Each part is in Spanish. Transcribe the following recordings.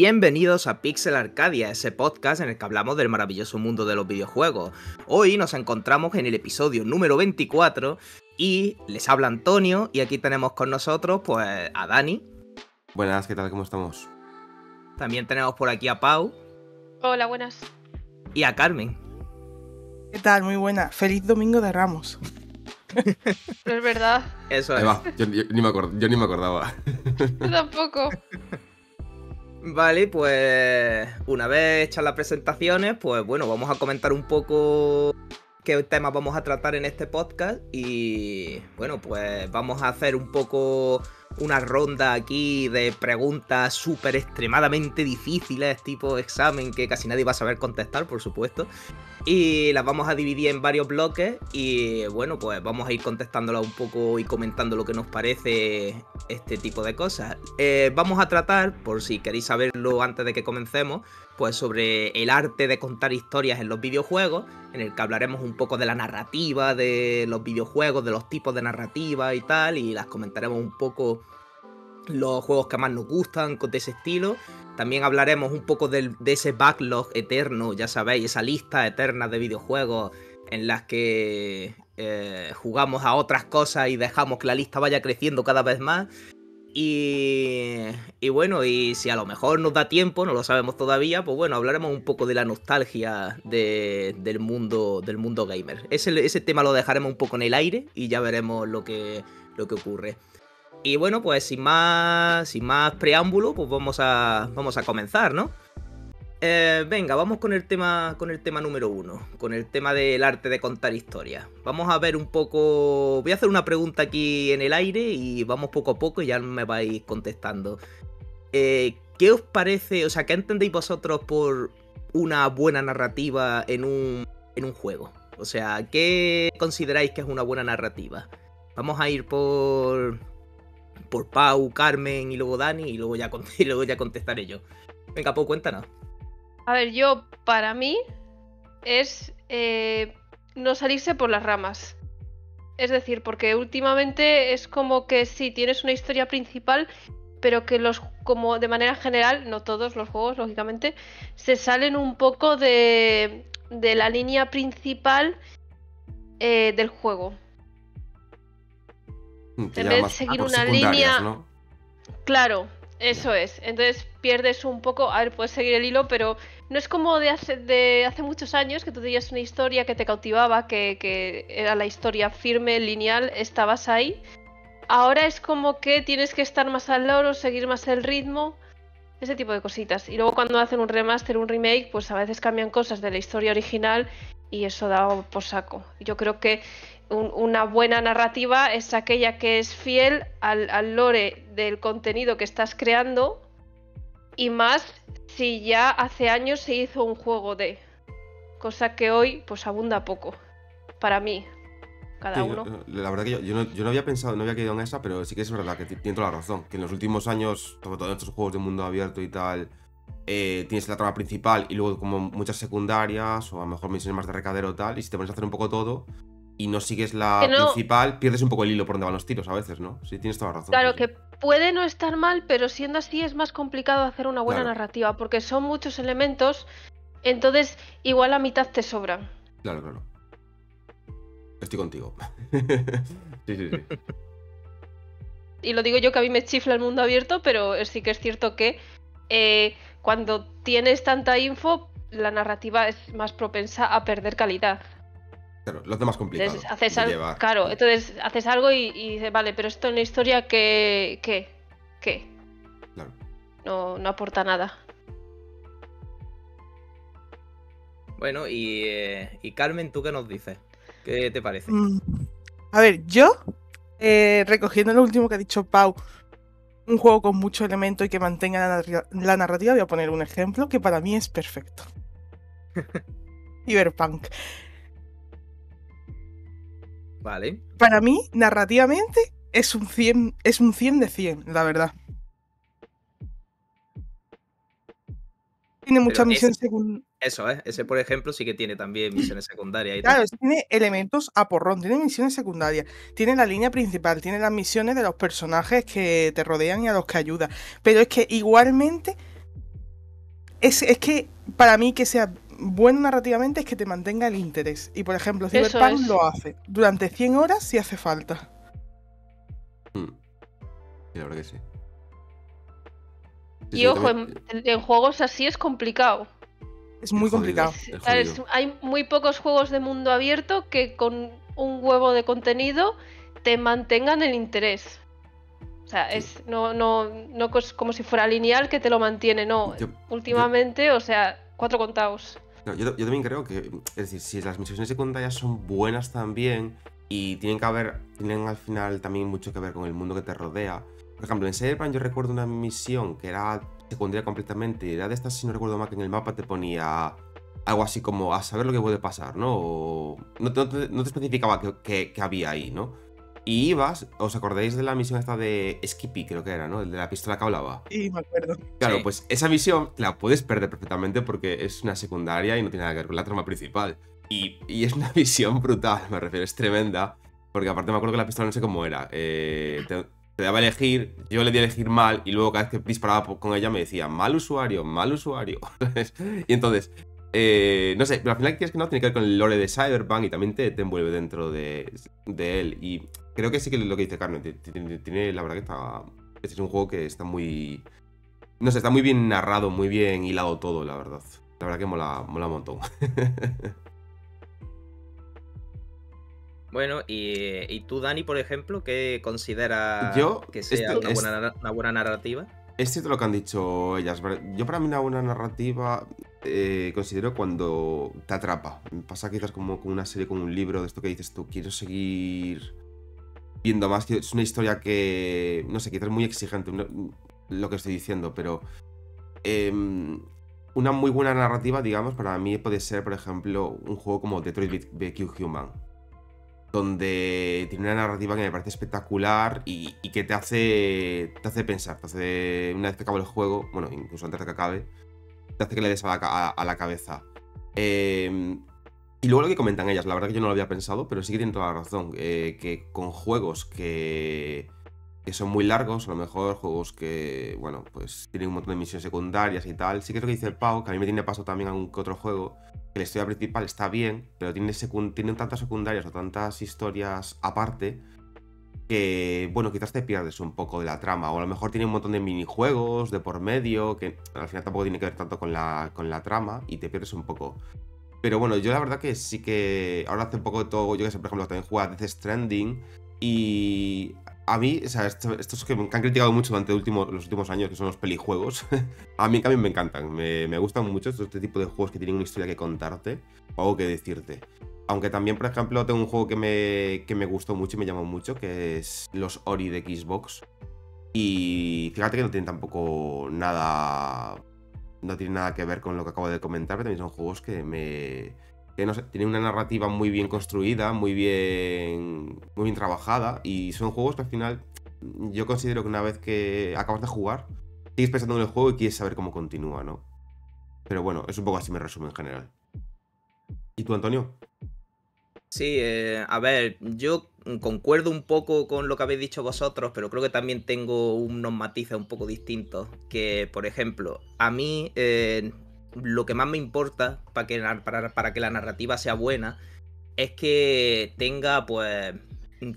Bienvenidos a Pixel Arcadia, ese podcast en el que hablamos del maravilloso mundo de los videojuegos. Hoy nos encontramos en el episodio número 24 y les habla Antonio y aquí tenemos con nosotros pues a Dani. Buenas, ¿qué tal? ¿Cómo estamos? También tenemos por aquí a Pau. Hola, buenas. Y a Carmen. ¿Qué tal? Muy buena. Feliz Domingo de Ramos. No es verdad. Eso Ahí es. va, yo ni me acordaba. Yo tampoco. Vale, pues una vez hechas las presentaciones, pues bueno, vamos a comentar un poco qué temas vamos a tratar en este podcast y bueno, pues vamos a hacer un poco una ronda aquí de preguntas súper extremadamente difíciles, tipo examen, que casi nadie va a saber contestar, por supuesto. Y las vamos a dividir en varios bloques y bueno, pues vamos a ir contestándolas un poco y comentando lo que nos parece este tipo de cosas. Vamos a tratar, por si queréis saberlo antes de que comencemos, pues sobre el arte de contar historias en los videojuegos, en el que hablaremos un poco de la narrativa de los videojuegos, de los tipos de narrativa y tal, y las comentaremos un poco los juegos que más nos gustan de ese estilo. También hablaremos un poco de ese backlog eterno, ya sabéis, esa lista eterna de videojuegos en las que jugamos a otras cosas y dejamos que la lista vaya creciendo cada vez más. Y bueno, y si a lo mejor nos da tiempo, no lo sabemos todavía, pues bueno, hablaremos un poco de la nostalgia del mundo gamer. Ese tema lo dejaremos un poco en el aire y ya veremos lo que ocurre. Y bueno, pues sin más preámbulo, pues vamos a comenzar, ¿no? Venga, vamos con el tema número 1, con el tema del arte de contar historias. Vamos a ver un poco... Voy a hacer una pregunta aquí en el aire y vamos poco a poco y ya me vais contestando. ¿Qué os parece, o sea, qué entendéis vosotros por una buena narrativa en un juego? O sea, ¿qué consideráis que es una buena narrativa? Vamos a ir por Pau, Carmen y luego Dani y luego ya contestaré yo. Venga, Pau, cuéntanos. A ver, para mí, es no salirse por las ramas. Es decir, porque últimamente es como que sí, tienes una historia principal, pero que como de manera general, no todos los juegos, lógicamente, se salen un poco de la línea principal del juego. En vez de seguir una línea, ¿no? Claro, eso es. Entonces pierdes un poco. A ver, puedes seguir el hilo, pero no es como de hace muchos años que tú tenías una historia que te cautivaba, que era la historia firme, lineal, estabas ahí. Ahora es como que tienes que estar más al loro, seguir más el ritmo, ese tipo de cositas. Y luego cuando hacen un remaster, un remake, pues a veces cambian cosas de la historia original y eso da por saco. Yo creo que una buena narrativa es aquella que es fiel al lore del contenido que estás creando, y más si ya hace años se hizo un juego de... Cosa que hoy pues abunda poco, para mí, cada uno. La verdad que yo no había pensado, no había caído en esa, pero sí que es verdad que tiene toda la razón, que en los últimos años, sobre todo en estos juegos de mundo abierto y tal, tienes la trama principal y luego como muchas secundarias o a lo mejor misiones más de recadero o tal, y si te pones a hacer un poco todo y no sigues la principal, pierdes un poco el hilo por donde van los tiros a veces, ¿no? Sí, tienes toda la razón. Claro, sí. que puede no estar mal, pero siendo así es más complicado hacer una buena narrativa, porque son muchos elementos, entonces igual la mitad te sobran. Claro. Estoy contigo. Sí. Y lo digo yo, que a mí me chifla el mundo abierto, pero sí que es cierto que cuando tienes tanta info, la narrativa es más propensa a perder calidad. Claro, lo hace más complicado. Entonces, entonces haces algo y dices, vale, pero esto en la historia, ¿qué? Claro. No aporta nada. Bueno, y Carmen, ¿tú qué nos dices? ¿Qué te parece? A ver, yo, recogiendo lo último que ha dicho Pau, un juego con mucho elemento y que mantenga la narrativa, voy a poner un ejemplo que para mí es perfecto. Cyberpunk. Vale. Para mí, narrativamente, es un 100 de 100, la verdad. Tiene muchas misiones secundarias. Eso, ese por ejemplo sí que tiene también misiones secundarias y Claro, tal. tiene elementos a porrón, tiene misiones secundarias, tiene la línea principal, tiene las misiones de los personajes que te rodean y a los que ayuda. Pero es que igualmente Es que para mí que sea bueno narrativamente es que te mantenga el interés. Y por ejemplo, Eso Cyberpunk es. lo hace durante 100 horas si hace falta. Sí, la verdad que sí. Y ojo, en juegos así es complicado. Es muy complicado. Hay muy pocos juegos de mundo abierto que con un huevo de contenido te mantengan el interés. O sea, es no como si fuera lineal que te lo mantiene, no. Últimamente, o sea, 4 contados. No, yo también creo que, es decir, si las misiones secundarias son buenas también y tienen al final también mucho que ver con el mundo que te rodea. Por ejemplo, en Cyberpunk yo recuerdo una misión que era secundaria completamente, era de estas, si no recuerdo mal, que en el mapa te ponía algo así como a saber lo que puede pasar, ¿no? O no te especificaba que había ahí, ¿no? Y ibas, ¿os acordáis de la misión esta de Skippy, creo que era, ¿no? El de la pistola que hablaba. Sí, me acuerdo. Claro, Sí. pues esa misión la puedes perder perfectamente porque es una secundaria y no tiene nada que ver con la trama principal. Y es una misión brutal, me refiero, es tremenda. Porque aparte me acuerdo que la pistola no sé cómo era. Te daba a elegir, yo le di a elegir mal y luego cada vez que disparaba con ella me decía mal usuario, mal usuario. Y entonces, no sé, pero al final quieres que no, tiene que ver con el lore de Cyberpunk y también te envuelve dentro de él. Y creo que sí que lo que dice Carmen, tiene la verdad que está... Este es un juego que está muy... No sé, está muy bien narrado, muy bien hilado todo, la verdad. La verdad que mola un montón. Bueno, y tú, Dani, por ejemplo, ¿qué consideras Yo, que sea una buena narrativa? Es cierto lo que han dicho ellas. Yo para mí una buena narrativa considero cuando te atrapa. Me pasa quizás como con una serie, con un libro, de esto que dices tú, quiero seguir viendo más. Es una historia que, no sé, quizás es muy exigente lo que estoy diciendo, pero una muy buena narrativa, digamos, para mí puede ser, por ejemplo, un juego como Detroit Become Human, donde tiene una narrativa que me parece espectacular y que te hace pensar, una vez que acaba el juego, bueno, incluso antes de que acabe, te hace que le des a la cabeza. Y luego lo que comentan ellas, la verdad que yo no lo había pensado, pero sí que tienen toda la razón, que con juegos que son muy largos, a lo mejor juegos que, bueno, pues tienen un montón de misiones secundarias y tal, sí que es lo que dice el Pau, que a mí me tiene pasado también algún que otro juego, que la historia principal está bien, pero tiene tantas secundarias o tantas historias aparte que, bueno, quizás te pierdes un poco de la trama, o a lo mejor tiene un montón de minijuegos de por medio, que al final tampoco tiene que ver tanto con la trama, y te pierdes un poco. Pero bueno, yo la verdad que sí que ahora hace poco de todo, yo que sé, por ejemplo, también juego a Death Stranding, y a mí, o sea, estos que han criticado mucho durante los últimos años, que son los pelijuegos, a mí también me encantan, me gustan mucho este tipo de juegos que tienen una historia que contarte o algo que decirte. Aunque también, por ejemplo, tengo un juego que me gustó mucho y me llamó mucho, que es los Ori de Xbox. Y fíjate que no tienen tampoco nada... No tiene nada que ver con lo que acabo de comentar, pero también son juegos que no sé, tienen una narrativa muy bien construida, muy bien trabajada, y son juegos que al final yo considero que una vez que acabas de jugar, sigues pensando en el juego y quieres saber cómo continúa, ¿no? Pero bueno, es un poco así mi resumen en general. ¿Y tú, Antonio? Sí, a ver, yo concuerdo un poco con lo que habéis dicho vosotros, pero creo que también tengo unos matices un poco distintos. Que, por ejemplo, a mí lo que más me importa para que la narrativa sea buena es que tenga, pues,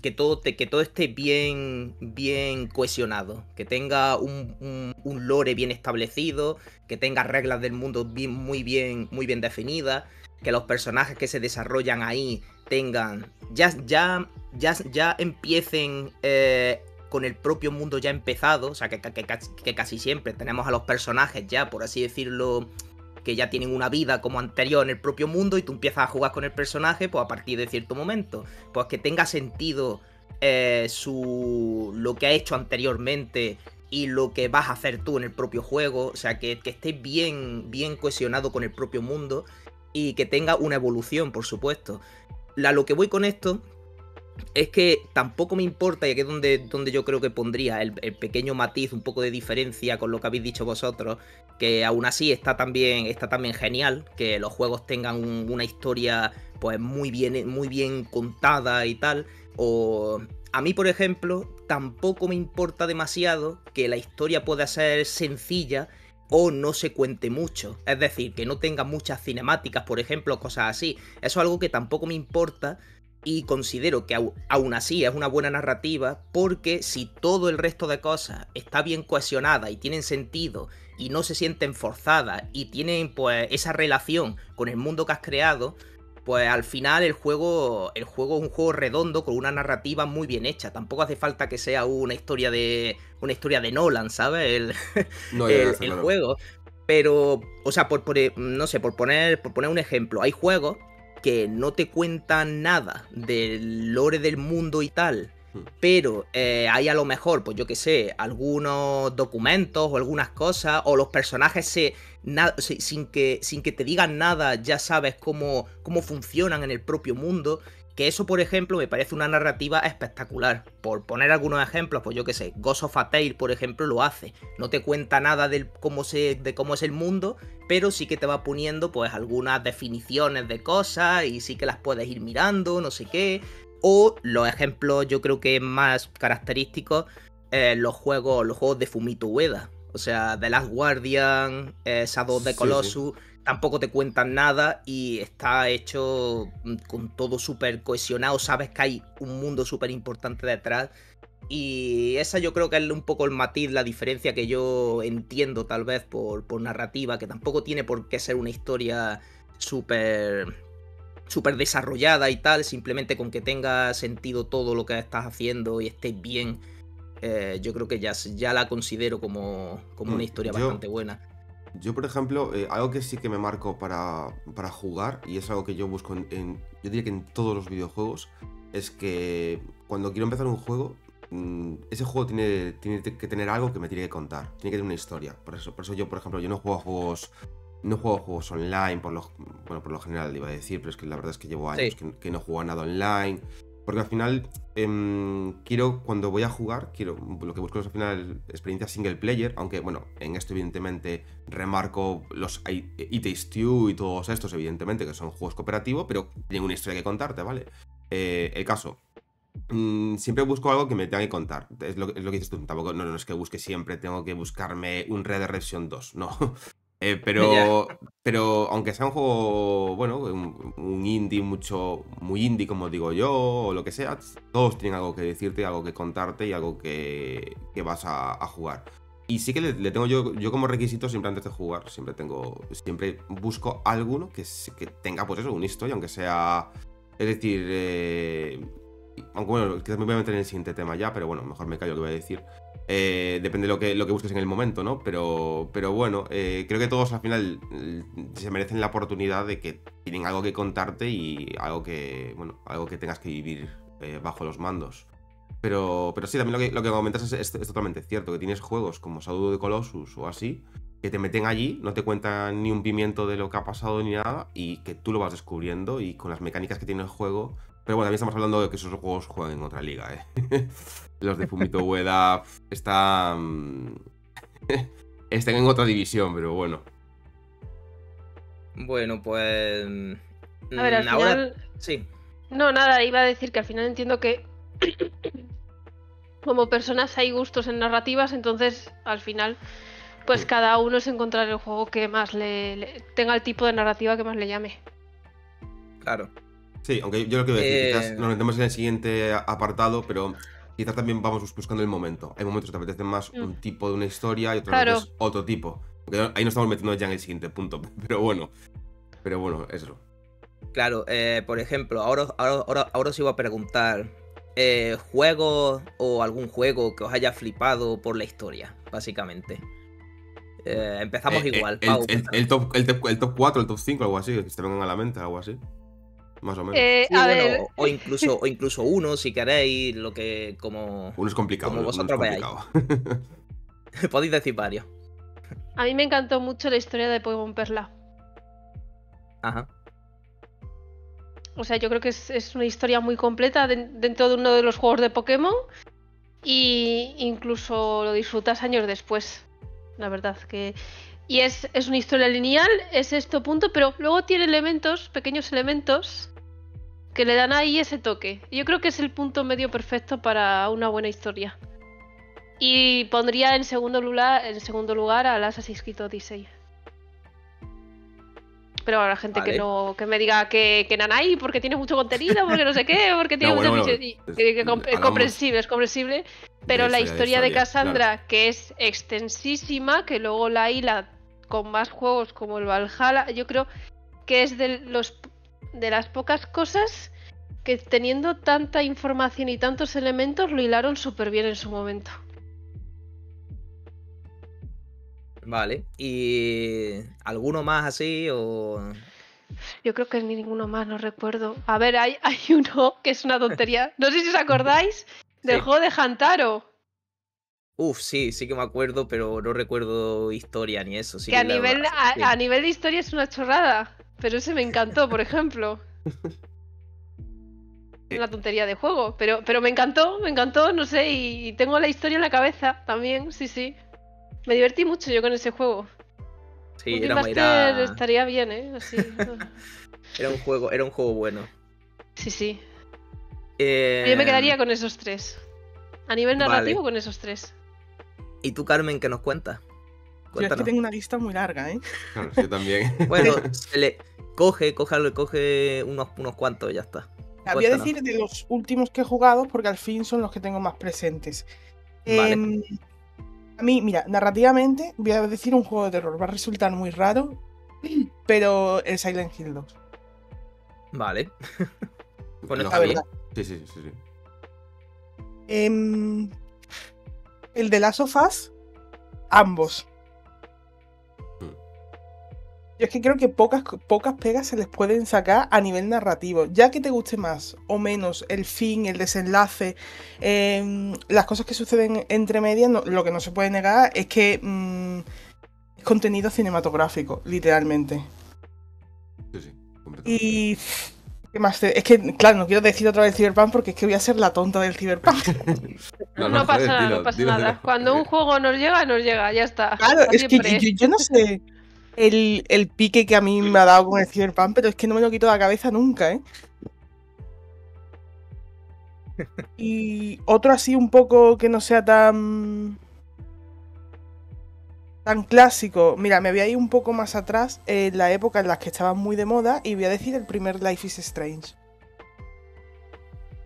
que todo esté bien cohesionado, que tenga un lore bien establecido, que tenga reglas del mundo muy bien definidas, que los personajes que se desarrollan ahí tengan ya empiecen con el propio mundo ya empezado, o sea que casi siempre tenemos a los personajes ya, por así decirlo, que ya tienen una vida como anterior en el propio mundo y tú empiezas a jugar con el personaje pues a partir de cierto momento, pues que tenga sentido lo que ha hecho anteriormente y lo que vas a hacer tú en el propio juego, o sea que esté bien cohesionado con el propio mundo y que tenga una evolución, por supuesto. Lo que voy con esto es que tampoco me importa, y aquí es donde yo creo que pondría el pequeño matiz, un poco de diferencia con lo que habéis dicho vosotros, que aún así está también genial que los juegos tengan una historia pues muy bien contada y tal. O a mí, por ejemplo, tampoco me importa demasiado que la historia pueda ser sencilla o no se cuente mucho. Es decir, que no tenga muchas cinemáticas, por ejemplo, cosas así. Eso es algo que tampoco me importa y considero que aún así es una buena narrativa, porque si todo el resto de cosas está bien cohesionada y tienen sentido y no se sienten forzadas y tienen pues esa relación con el mundo que has creado, pues al final el juego es un juego redondo con una narrativa muy bien hecha. Tampoco hace falta que sea una historia de Nolan, ¿sabes? No, ya está El claro. juego. Pero, o sea, no sé, por poner un ejemplo, hay juegos que no te cuentan nada del lore del mundo y tal, pero hay a lo mejor, pues yo que sé, algunos documentos o algunas cosas, o los personajes sin que te digan nada ya sabes cómo funcionan en el propio mundo. Que eso, por ejemplo, me parece una narrativa espectacular. Por poner algunos ejemplos, pues yo que sé, Ghost of a Tale, por ejemplo, lo hace. No te cuenta nada de cómo es el mundo, pero sí que te va poniendo pues algunas definiciones de cosas y sí que las puedes ir mirando, no sé qué. O los ejemplos, yo creo que más característicos, los juegos de Fumito Ueda. O sea, The Last Guardian, Shadow of the Colossus, tampoco te cuentan nada y está hecho con todo súper cohesionado. Sabes que hay un mundo súper importante detrás. Y esa yo creo que es un poco el matiz, la diferencia que yo entiendo tal vez por narrativa, que tampoco tiene por qué ser una historia súper desarrollada y tal, simplemente con que tenga sentido todo lo que estás haciendo y estés bien, yo creo que ya la considero como una historia bastante buena. Yo, por ejemplo, algo que sí que me marco para jugar, y es algo que yo busco yo diría que en todos los videojuegos, es que cuando quiero empezar un juego, ese juego tiene que tener algo que me tiene que contar, tiene que tener una historia. Por eso yo, por ejemplo, yo no juego juegos online, por lo general iba a decir, pero es que la verdad es que llevo años que no juego a nada online. Porque al final, cuando voy a jugar, lo que busco es al final experiencia single player, aunque bueno, en esto evidentemente remarco los It Takes Two y todos estos, evidentemente, que son juegos cooperativos, pero tienen una historia que contarte, ¿vale? El caso, siempre busco algo que me tenga que contar, es lo que dices tú, tampoco no es que busque siempre, tengo que buscarme un Red Dead Redemption 2, no. Pero aunque sea un juego, bueno, un indie muy indie como digo yo, o lo que sea, todos tienen algo que decirte, algo que contarte y algo que vas a jugar. Y sí que le tengo yo como requisito siempre antes de jugar, siempre busco alguno que tenga pues eso, una historia, aunque sea, es decir, aunque bueno, quizás me voy a meter en el siguiente tema ya, pero bueno, mejor me callo lo que voy a decir. Depende de lo que busques en el momento, ¿no? Pero bueno, creo que todos al final se merecen la oportunidad de que tienen algo que contarte y algo que tengas que vivir bajo los mandos. Pero sí, también lo que comentas es totalmente cierto, que tienes juegos como Shadow of the Colossus o así, que te meten allí, no te cuentan ni un pimiento de lo que ha pasado ni nada, y que tú lo vas descubriendo y con las mecánicas que tiene el juego. Pero bueno, también estamos hablando de que esos juegos juegan en otra liga, ¿eh? Los de Fumito Ueda están en otra división, pero bueno. Bueno, pues... A ver, al ahora final... sí. No, nada, iba a decir que al final entiendo que como personas hay gustos en narrativas, entonces al final pues cada uno es encontrar el juego que más tenga el tipo de narrativa que más le llame. Claro. Sí, aunque yo lo que voy a decir, quizás nos metemos en el siguiente apartado, pero quizás también vamos buscando el momento. Hay momentos que te apetece más un tipo de una historia y otras veces otro tipo. Porque ahí nos estamos metiendo ya en el siguiente punto, pero bueno, eso. Claro, por ejemplo, ahora os iba a preguntar juegos o algún juego que os haya flipado por la historia, básicamente. Empezamos igual. El top 4, el top 5, algo así, que se te vengan a la mente, algo así. Más o menos. Sí, bueno, o incluso uno, si queréis, lo que como... Uno es complicado. Como vosotros veáis. Podéis decir varios. A mí me encantó mucho la historia de Pokémon Perla. Ajá. O sea, yo creo que es una historia muy completa dentro de uno de los juegos de Pokémon. Y incluso lo disfrutas años después. La verdad que... Y es una historia lineal, es esto punto, pero luego tiene pequeños elementos, que le dan ahí ese toque. Y yo creo que es el punto medio perfecto para una buena historia. Y pondría en segundo lugar al Assassin's Creed Odyssey. Pero habrá gente Vale. que no, que me diga que Nanai porque tiene mucho contenido, porque no sé qué, porque tiene No, muchas bueno, misiones. Es hablamos comprensible, es comprensible. Pero la historia de Cassandra, claro. que es extensísima, que luego la hila con más juegos como el Valhalla, yo creo que es de las pocas cosas que teniendo tanta información y tantos elementos lo hilaron súper bien en su momento. Vale. ¿Y alguno más así o...? Yo creo que ni ninguno más, no recuerdo. A ver, hay uno que es una tontería. No sé si os acordáis del Sí. juego de Hantaro. Uf, sí que me acuerdo, pero no recuerdo historia ni eso. Sí Que a la- nivel, sí. a nivel de historia es una chorrada. Pero ese me encantó, por ejemplo. Una tontería de juego. Pero me encantó, no sé. Y tengo la historia en la cabeza también, sí. Me divertí mucho yo con ese juego. Sí, Un remaster estaría bien, Así. era un juego bueno. Sí. Yo me quedaría con esos tres. A nivel narrativo, Vale. con esos tres. ¿Y tú, Carmen, qué nos cuentas? Yo es que Cuéntanos. tengo una lista muy larga, ¿eh? Claro, yo también. Bueno, se le coge unos cuantos y ya está. Voy a Cuéntanos. decir de los últimos que he jugado porque al fin son los que tengo más presentes. Vale. A mí, mira, narrativamente voy a decir un juego de terror. Va a resultar muy raro, pero el Silent Hill 2. Vale. Bueno, Lo está la bien. verdad. Sí. El de Last of Us, ambos. Yo es que creo que pocas pegas se les pueden sacar a nivel narrativo. Ya que te guste más o menos el fin, el desenlace, las cosas que suceden entre medias, lo que no se puede negar es que es contenido cinematográfico, literalmente. Sí, completamente. Y... ¿qué más es que, claro, no quiero decir otra vez Cyberpunk porque es que voy a ser la tonta del Cyberpunk. No pasa nada, no pasa nada. Cuando un juego nos llega, ya está. Claro, es que yo no sé el pique que a mí me ha dado con el Cyberpunk, pero es que no me lo quito de la cabeza nunca, ¿eh? Y otro así un poco que no sea tan clásico. Mira, me voy a ir un poco más atrás, en la época en la que estaban muy de moda, y voy a decir el primer Life is Strange.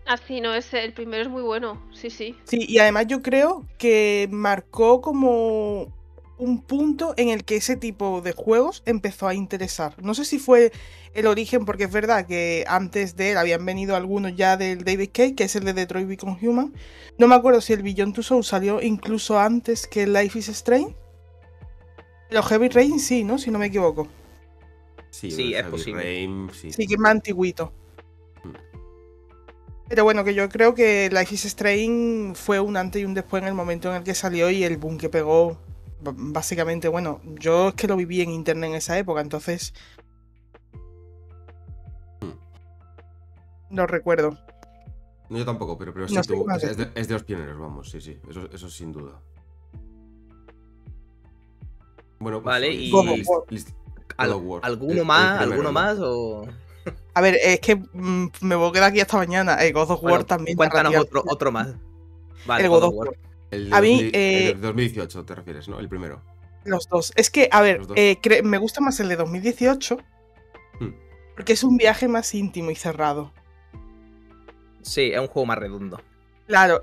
Ah, sí, no, el primero es muy bueno, sí. Sí, y además yo creo que marcó como un punto en el que ese tipo de juegos empezó a interesar. No sé si fue el origen, porque es verdad que antes de él habían venido algunos ya del David Cage, que es el de Detroit Become Human. No me acuerdo si el Beyond Two Souls salió incluso antes que el Life is Strange. Los Heavy Rain sí, ¿no? Si no me equivoco. Sí, es posible. Rain, sí. Sí, que es más antiguito. Pero bueno, que yo creo que Life is Strange fue un antes y un después en el momento en el que salió y el boom que pegó. Básicamente, bueno, yo es que lo viví en internet en esa época, entonces no recuerdo. No, yo tampoco, pero sí, No sé qué más es decir. de los pioneros, vamos, sí, eso sin duda. Bueno, pues Vale, oye, y- God of War. ¿Alguno El más? primero, ¿Alguno ¿no? más? O... A ver, es que me voy a quedar aquí hasta mañana. El God of War Bueno, también. cuéntanos narrativamente. otro más. Vale, El God God of of War. War. El A mí, de 2018 te refieres, ¿no? El primero. Los dos. Es que, a ver, Los dos. me gusta más el de 2018 Hmm. porque es un viaje más íntimo y cerrado. Sí, es un juego más redondo. Claro,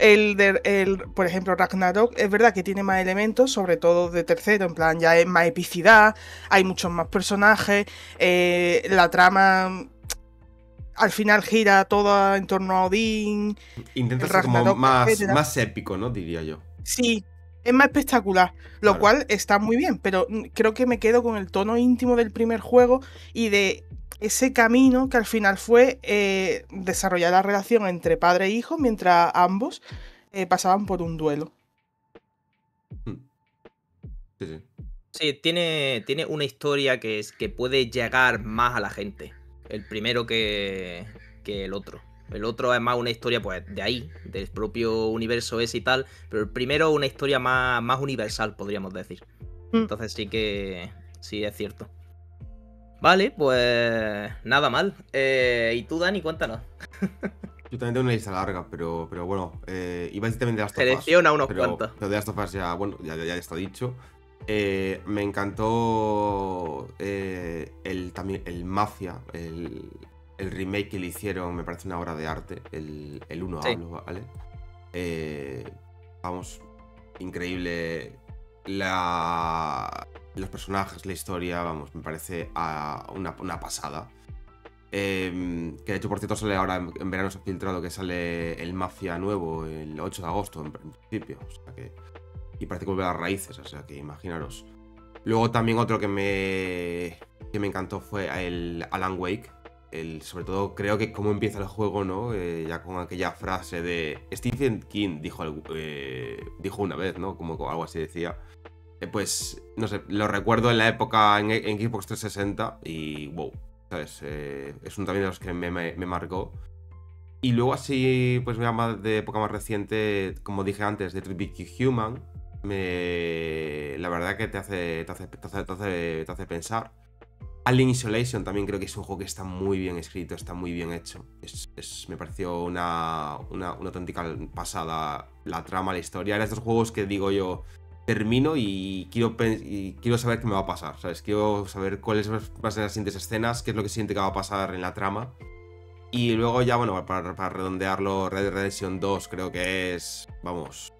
por ejemplo, Ragnarok es verdad que tiene más elementos, sobre todo de tercero, en plan ya es más epicidad, hay muchos más personajes, la trama al final gira toda en torno a Odín, Intenta el ser como Ragnarok, etcétera. más épico, ¿no? Diría yo. Sí, es más espectacular, lo Claro. cual está muy bien, pero creo que me quedo con el tono íntimo del primer juego y de ese camino que al final fue desarrollar la relación entre padre e hijo mientras ambos pasaban por un duelo. Sí. Sí, tiene una historia que puede llegar más a la gente. El primero que el otro. El otro es más una historia, pues, de ahí, del propio universo ese y tal. Pero el primero es una historia más universal, podríamos decir. Entonces sí es cierto. Vale, pues nada mal. ¿Y tú, Dani? Cuéntanos. Yo también tengo una lista larga, pero bueno, iba a decir también de Last of Us. Selecciona unos pero, cuantos. pero de Last of Us ya, bueno, ya está dicho. Me encantó también el Mafia, el remake que le hicieron, me parece una obra de arte. El 1 Sí. hablo, ¿vale? Vamos, increíble. Los personajes, la historia, vamos, me parece una pasada. Que de hecho, por cierto, sale ahora en verano, se ha filtrado que sale el Mafia nuevo el 8 de agosto, en principio. O sea que, y parece que vuelve a las raíces, o sea que imaginaros. Luego también otro que me encantó fue el Alan Wake. Sobre todo creo que cómo empieza el juego, ¿no? Ya con aquella frase de Stephen King dijo una vez, ¿no? Como algo así decía. Pues, no sé, lo recuerdo en la época en Xbox 360 y wow, ¿sabes? Es uno también de los que me marcó. Y luego así, pues de época más reciente, como dije antes, de Detroit Human, la verdad que te hace pensar. Alien Isolation también creo que es un juego que está muy bien escrito, está muy bien hecho. Me pareció una auténtica pasada la trama, la historia. Era de estos juegos que digo yo, termino y quiero saber qué me va a pasar, ¿sabes? Quiero saber cuáles van a ser las siguientes escenas, qué es lo que siente que va a pasar en la trama. Y luego ya, bueno, para redondearlo, Red Dead Redemption 2 creo que es, vamos,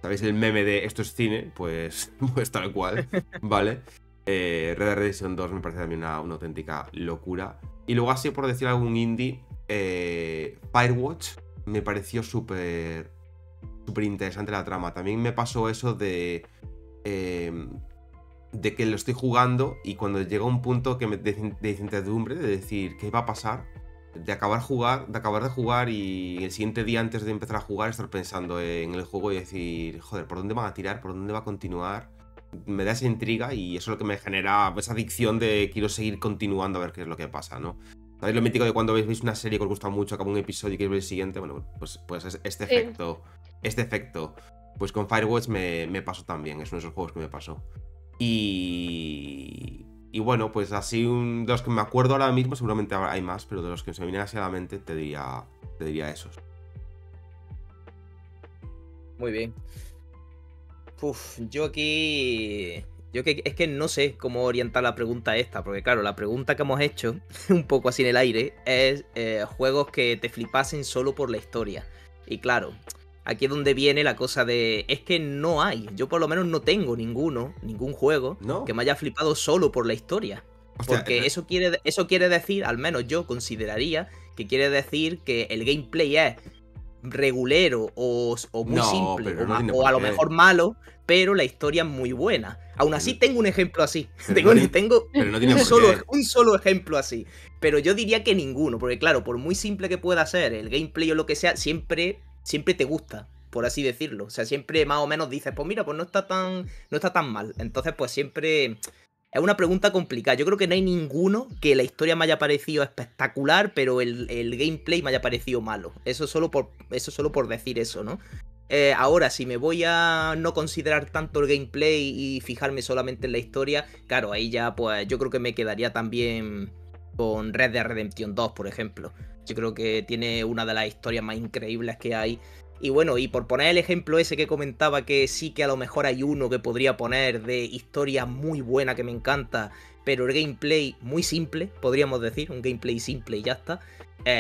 ¿sabéis el meme de esto es cine? Pues tal cual, ¿vale? Red Dead Redemption 2 me parece también una auténtica locura. Y luego así, por decir algún indie, Firewatch me pareció súper interesante la trama. También me pasó eso de que lo estoy jugando y cuando llega un punto de incertidumbre, de decir qué va a pasar, de acabar de jugar y el siguiente día antes de empezar a jugar estar pensando en el juego y decir, joder, ¿por dónde van a tirar? ¿Por dónde va a continuar? Me da esa intriga y eso es lo que me genera esa adicción de quiero seguir continuando a ver qué es lo que pasa, ¿no? ¿Sabéis lo mítico de cuando veis una serie que os gusta mucho, acaba un episodio y queréis ver el siguiente? Bueno, pues este efecto, pues con Firewatch me pasó también, es uno de esos juegos que me pasó. Y bueno, pues así de los que me acuerdo ahora mismo, seguramente hay más, pero de los que se me vienen así a la mente te diría esos. Muy bien. Es que no sé cómo orientar la pregunta esta, porque claro, la pregunta que hemos hecho, un poco así en el aire, es juegos que te flipasen solo por la historia. Y claro, aquí es donde viene la cosa de, es que no hay, yo por lo menos no tengo ningún juego ¿No? que me haya flipado solo por la historia. Hostia, Porque eso quiere decir, al menos yo consideraría, que quiere decir que el gameplay es regulero o muy No, simple pero no tiene o a por lo qué. mejor malo, pero la historia es muy buena. Aún así tengo un ejemplo así. Pero Tengo no tiene un por qué. solo ejemplo así. Pero yo diría que ninguno, porque claro, por muy simple que pueda ser el gameplay o lo que sea, siempre te gusta, por así decirlo. O sea, siempre más o menos dices, pues mira, pues no está tan mal. Entonces, pues siempre es una pregunta complicada. Yo creo que no hay ninguno que la historia me haya parecido espectacular, pero el gameplay me haya parecido malo. Eso solo por decir eso, ¿no? Ahora, si me voy a no considerar tanto el gameplay y fijarme solamente en la historia, claro, ahí ya pues yo creo que me quedaría también con Red Dead Redemption 2, por ejemplo. Yo creo que tiene una de las historias más increíbles que hay. Y bueno, y por poner el ejemplo ese que comentaba, que sí que a lo mejor hay uno que podría poner de historia muy buena que me encanta, pero el gameplay muy simple, podríamos decir, un gameplay simple y ya está.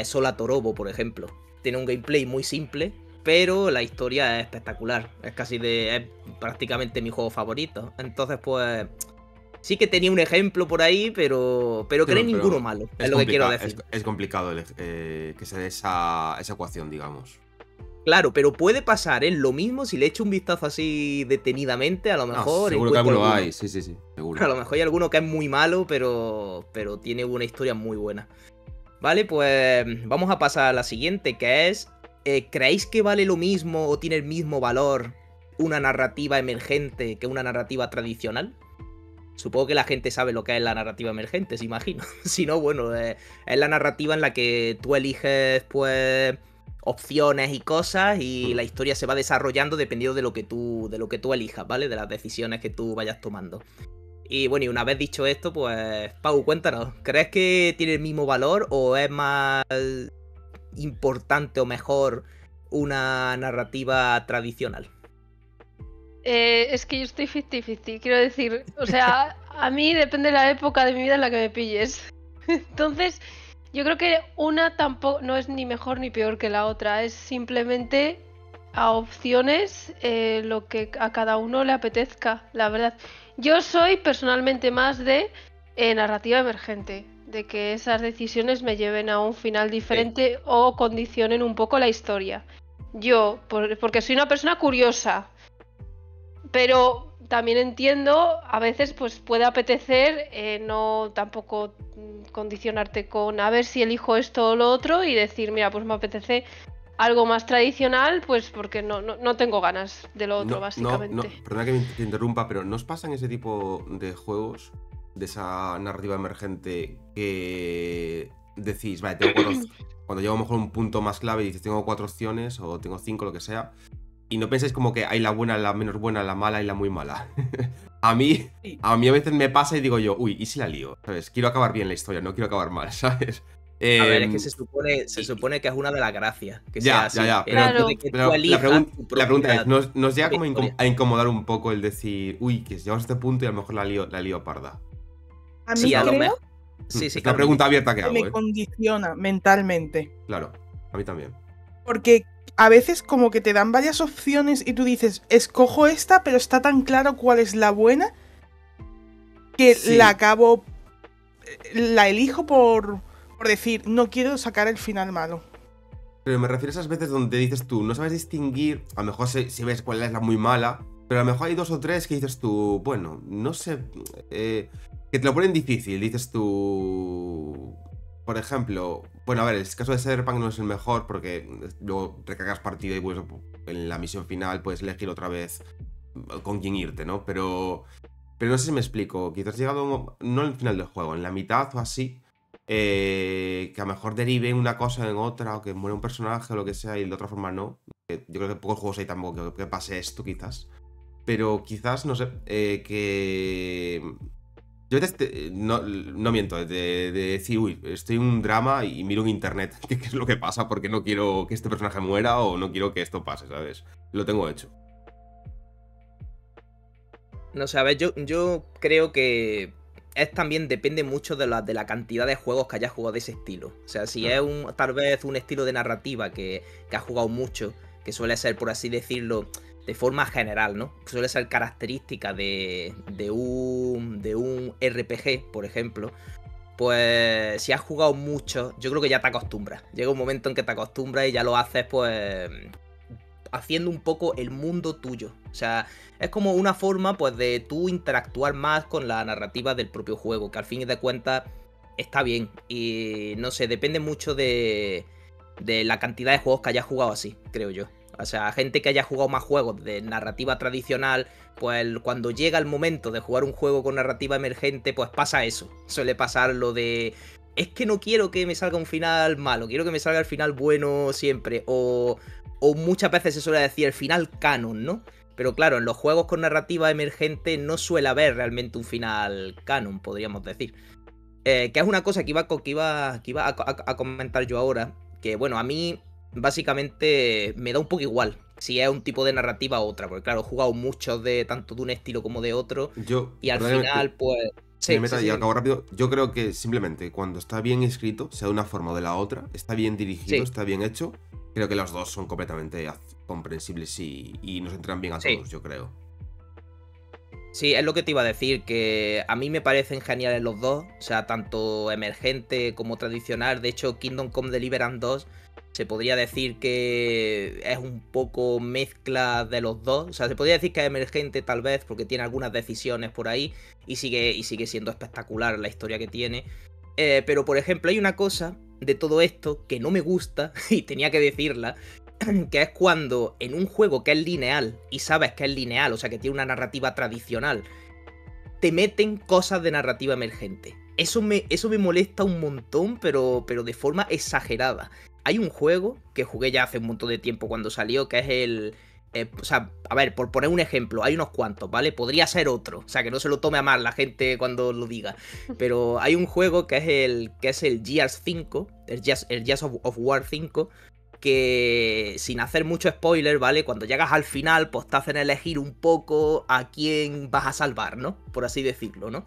Sola Torobo, por ejemplo. Tiene un gameplay muy simple, pero la historia es espectacular. Es prácticamente mi juego favorito. Entonces, pues sí que tenía un ejemplo por ahí, pero que no hay ninguno malo. Es lo que quiero decir. Es complicado que se dé esa ecuación, digamos. Claro, pero puede pasar, ¿eh? Lo mismo si le echo un vistazo así detenidamente, a lo mejor. Seguro que alguno hay, sí, seguro. A lo mejor hay alguno que es muy malo, pero tiene una historia muy buena. Vale, pues vamos a pasar a la siguiente, que es, ¿creéis que vale lo mismo o tiene el mismo valor una narrativa emergente que una narrativa tradicional? Supongo que la gente sabe lo que es la narrativa emergente, se imagino. Si no, bueno, es la narrativa en la que tú eliges, pues, opciones y cosas y la historia se va desarrollando dependiendo de lo que tú elijas, ¿vale? De las decisiones que tú vayas tomando. Y bueno, y una vez dicho esto, pues, Pau, cuéntanos, ¿crees que tiene el mismo valor o es más importante o mejor una narrativa tradicional? Es que yo estoy 50-50, quiero decir, o sea, a mí depende de la época de mi vida en la que me pilles. Entonces, yo creo que una tampoco no es ni mejor ni peor que la otra, es simplemente a opciones lo que a cada uno le apetezca, la verdad. Yo soy personalmente más de narrativa emergente, de que esas decisiones me lleven a un final diferente o condicionen un poco la historia. Yo, porque soy una persona curiosa, pero también entiendo, a veces pues puede apetecer no tampoco condicionarte con a ver si elijo esto o lo otro y decir, mira, pues me apetece algo más tradicional, pues porque no tengo ganas de lo otro, básicamente. Perdona que te interrumpa, pero ¿no os pasan ese tipo de juegos, de esa narrativa emergente, que decís, vale, tengo cuando llego a lo mejor a un punto más clave y dices, tengo 4 opciones o tengo 5, lo que sea, y no pensáis como que hay la buena, la menos buena, la mala y la muy mala? A mí a veces me pasa y digo yo, uy, ¿y si la lío? ¿Sabes? Quiero acabar bien la historia, no quiero acabar mal, ¿sabes? A ver, es que se supone que es una de las gracias. Que Ya. Claro. Pero la pregunta es, ¿nos llega como historia. a incomodar un poco el decir, uy, que llegamos a este punto y a lo mejor la lío parda? A mí Sí, a lo creo mejor. Sí, Es una claro. pregunta abierta que que hago, me condiciona mentalmente. Claro, a mí también. Porque a veces como que te dan varias opciones y tú dices, escojo esta, pero está tan claro cuál es la buena que Sí. la elijo por decir, no quiero sacar el final malo. Pero me refiero a esas veces donde dices tú, no sabes distinguir, a lo mejor si ves cuál es la muy mala, pero a lo mejor hay 2 o 3 que dices tú, bueno, no sé, que te lo ponen difícil, dices tú, por ejemplo, bueno, a ver, el caso de Cyberpunk no es el mejor porque luego recargas partida y pues en la misión final puedes elegir otra vez con quién irte, ¿no? Pero no sé si me explico, quizás has llegado, no al final del juego, en la mitad o así, que a lo mejor derive una cosa en otra, o que muera un personaje o lo que sea, y de otra forma no. Yo creo que pocos juegos hay tampoco que pase esto, quizás. Pero quizás, no sé, que... Yo no miento, de decir, uy, estoy en un drama y miro en internet qué es lo que pasa porque no quiero que este personaje muera o no quiero que esto pase, ¿sabes? Lo tengo hecho. No sé, a ver, yo creo que también depende mucho de la cantidad de juegos que hayas jugado de ese estilo. O sea, si es tal vez un estilo de narrativa que has jugado mucho, que suele ser, por así decirlo, de forma general, ¿no? Suele ser característica de un RPG, por ejemplo. Pues si has jugado mucho, yo creo que ya te acostumbras. Llega un momento en que te acostumbras y ya lo haces, pues, haciendo un poco el mundo tuyo. O sea, es como una forma, pues, de tú interactuar más con la narrativa del propio juego, que al fin y de cuentas está bien. Y no sé, depende mucho de la cantidad de juegos que hayas jugado así, creo yo. O sea, gente que haya jugado más juegos de narrativa tradicional, pues cuando llega el momento de jugar un juego con narrativa emergente, pues pasa eso. Suele pasar lo de... Es que no quiero que me salga un final malo, quiero que me salga el final bueno siempre. O muchas veces se suele decir el final canon, ¿no? Pero claro, en los juegos con narrativa emergente no suele haber realmente un final canon, podríamos decir. Que es una cosa que iba a comentar yo ahora. Que bueno, a mí básicamente me da un poco igual si es un tipo de narrativa u otra. Porque claro, he jugado muchos de tanto de un estilo como de otro. Y al final, pues... Y acabo rápido. Yo creo que simplemente cuando está bien escrito, sea de una forma o de la otra, está bien dirigido, está bien hecho, creo que los dos son completamente comprensibles y nos entran bien a todos, yo creo. Sí, es lo que te iba a decir, que a mí me parecen geniales los dos, o sea, tanto emergente como tradicional. De hecho, Kingdom Come Deliverance 2 se podría decir que es un poco mezcla de los dos. O sea, se podría decir que es emergente tal vez porque tiene algunas decisiones por ahí y sigue siendo espectacular la historia que tiene. Pero, por ejemplo, hay una cosa de todo esto que no me gusta y tenía que decirla, que es cuando en un juego que es lineal y sabes que es lineal, o sea, que tiene una narrativa tradicional, te meten cosas de narrativa emergente. Eso me molesta un montón, pero de forma exagerada. Hay un juego que jugué ya hace un montón de tiempo cuando salió, que es o sea, a ver, por poner un ejemplo, hay unos cuantos, ¿vale? Podría ser otro, o sea, que no se lo tome a mal la gente cuando lo diga. Pero hay un juego que es el Gears 5, el Gears of War 5, que sin hacer mucho spoiler, ¿vale? Cuando llegas al final, pues te hacen elegir un poco a quién vas a salvar, ¿no? Por así decirlo, ¿no?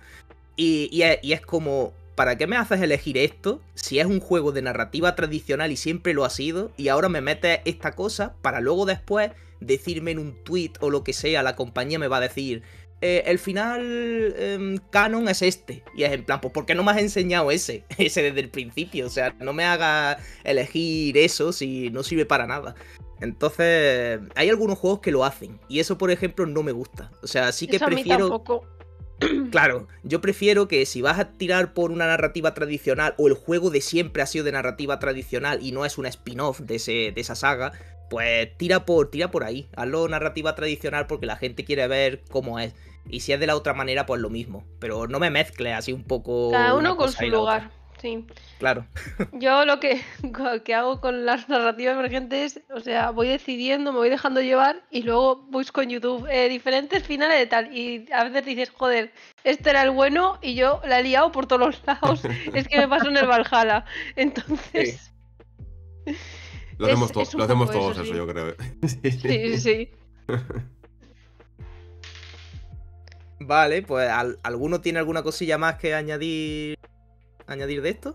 Y es como, ¿para qué me haces elegir esto si es un juego de narrativa tradicional y siempre lo ha sido? Y ahora me metes esta cosa para luego después decirme en un tweet o lo que sea, la compañía me va a decir, el final canon es este. Y es en plan, pues ¿por qué no me has enseñado ese desde el principio? O sea, no me hagas elegir eso si no sirve para nada. Entonces, hay algunos juegos que lo hacen. Y eso, por ejemplo, no me gusta. O sea, sí que Eso a mí prefiero... tampoco. Claro, yo prefiero que si vas a tirar por una narrativa tradicional o el juego de siempre ha sido de narrativa tradicional y no es un spin-off de esa saga, pues tira por ahí. Hazlo narrativa tradicional porque la gente quiere ver cómo es. Y si es de la otra manera, pues lo mismo. Pero no me mezcle así un poco. Cada una uno con cosa su y la lugar. otra. Sí. Claro. Yo lo que hago con las narrativas emergentes, o sea, voy decidiendo, me voy dejando llevar y luego busco en YouTube diferentes finales de tal. Y a veces dices, joder, este era el bueno y yo la he liado por todos los lados. Es que me pasó en el Valhalla. Entonces. Lo hacemos, es un lo hacemos poco todos eso, eso, sí. yo creo. Sí. Vale, pues ¿alguno tiene alguna cosilla más que añadir de esto?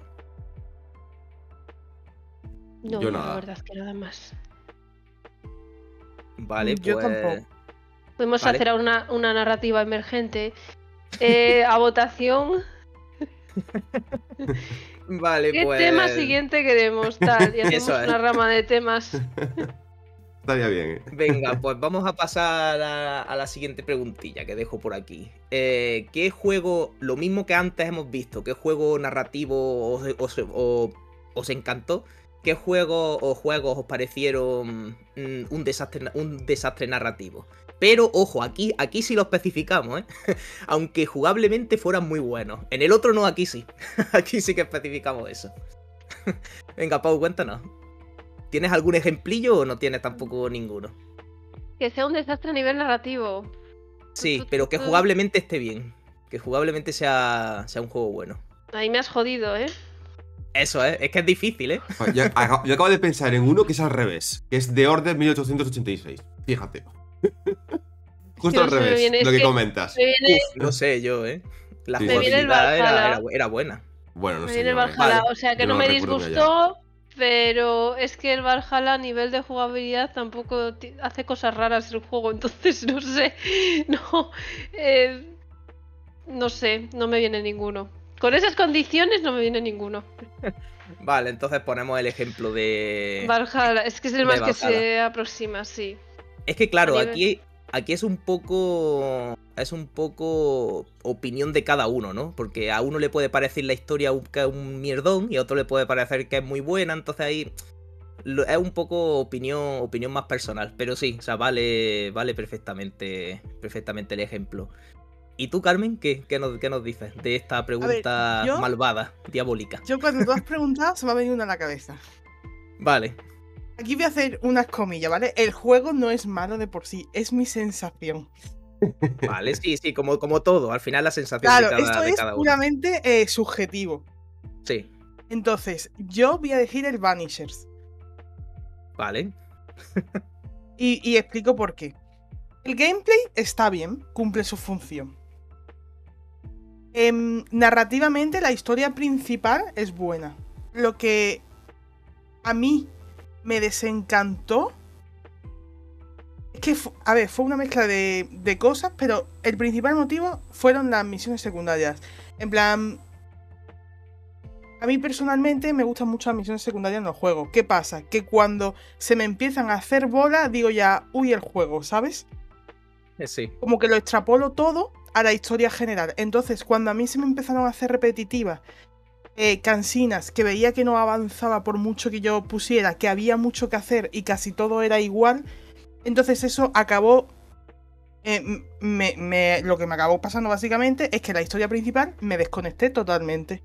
No, Yo la nada. verdad es que nada más. Vale, Yo pues. tampoco. Podemos Vale. hacer una narrativa emergente a votación. Vale, ¿Qué pues. tema siguiente queremos? Tal, y hacemos Eso es. una rama de temas. Estaría bien, ¿eh? Venga, pues vamos a pasar a la siguiente preguntilla que dejo por aquí. ¿Qué juego, lo mismo que antes hemos visto, qué juego narrativo os encantó? ¿Qué juegos os parecieron un desastre narrativo? Pero, ojo, aquí sí lo especificamos, ¿eh? Aunque jugablemente fueran muy buenos. En el otro no, aquí sí. Aquí sí que especificamos eso. Venga, Pau, cuéntanos. ¿Tienes algún ejemplillo o no tienes tampoco ninguno? Que sea un desastre a nivel narrativo. Sí, pero que jugablemente esté bien. Que jugablemente sea un juego bueno. Ahí me has jodido, ¿eh? Eso es que es difícil, ¿eh? Yo acabo de pensar en uno que es al revés, que es The Order 1886. Fíjate. Justo Sí, al no se me revés, viene, lo es que que comentas. Me viene, No sé yo, ¿eh? La Sí, me viene el jugabilidad Valhalla. era buena. Bueno, no Me sé viene el yo, Valhalla. Vale. O sea, que Yo no no me recuerdo muy allá. disgustó, pero es que el Valhalla a nivel de jugabilidad tampoco hace cosas raras el juego. Entonces, no sé. No. No sé, no me viene ninguno. Con esas condiciones no me viene ninguno. Vale, entonces ponemos el ejemplo de... Valhalla, es que es el de más que Valhalla. se aproxima, sí. Es que claro, A nivel- aquí es un poco opinión de cada uno, ¿no? Porque a uno le puede parecer la historia que es un mierdón y a otro le puede parecer que es muy buena, entonces ahí es un poco opinión más personal, pero sí, o sea, vale perfectamente el ejemplo. ¿Y tú, Carmen, qué nos dices de esta pregunta yo- malvada, diabólica? Yo cuando tú has preguntado se me ha venido una a la cabeza. Vale, Aquí voy a hacer unas comillas, ¿vale? El juego no es malo de por sí, es mi sensación. vale, sí, como todo, al final la sensación Claro, de esto de es cada uno. puramente subjetivo. Sí, Entonces, yo voy a elegir el Vanishers. vale. Y explico por qué. El gameplay está bien, cumple su función. Narrativamente, la historia principal es buena. Lo que a mí me desencantó es que, fue una mezcla de cosas, pero el principal motivo fueron las misiones secundarias. En plan, a mí personalmente me gustan mucho las misiones secundarias en los juegos. ¿Qué pasa? Que cuando se me empiezan a hacer bola, digo ya, uy, el juego, ¿sabes? Sí. Como que lo extrapolo todo a la historia general. Entonces, cuando a mí se me empezaron a hacer repetitivas, cansinas, que veía que no avanzaba por mucho que yo pusiera, que había mucho que hacer y casi todo era igual, entonces eso acabó... lo que me acabó pasando básicamente es que la historia principal me desconecté totalmente.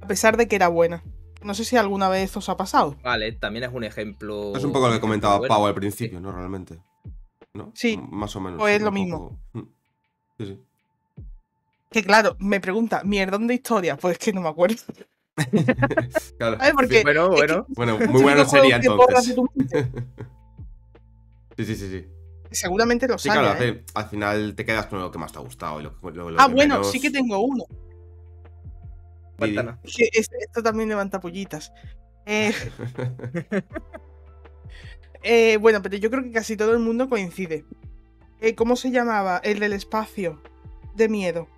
A pesar de que era buena. No sé si alguna vez os ha pasado. Vale, también es un ejemplo. Es un poco lo que comentaba bueno. Pau al principio, ¿no? Realmente. ¿No? Sí, Más o menos. pues es un lo poco. Sí, sí. Que claro, me pregunta, ¿mierdón de historia? Pues es que no me acuerdo. Claro. ¿Sabes? Porque Bueno, es que bueno. Bueno, esos muy buena típicos juegos sería que borras de entonces. tu mente, Sí. seguramente los Sí, claro, haya, ¿eh? al final te quedas con lo que más te ha gustado y lo Ah, que bueno, menos. sí que tengo uno. Didi. Cuéntanos. Que esto también levanta pollitas. Bueno, pero yo creo que casi todo el mundo coincide. ¿Cómo se llamaba? El del espacio de miedo.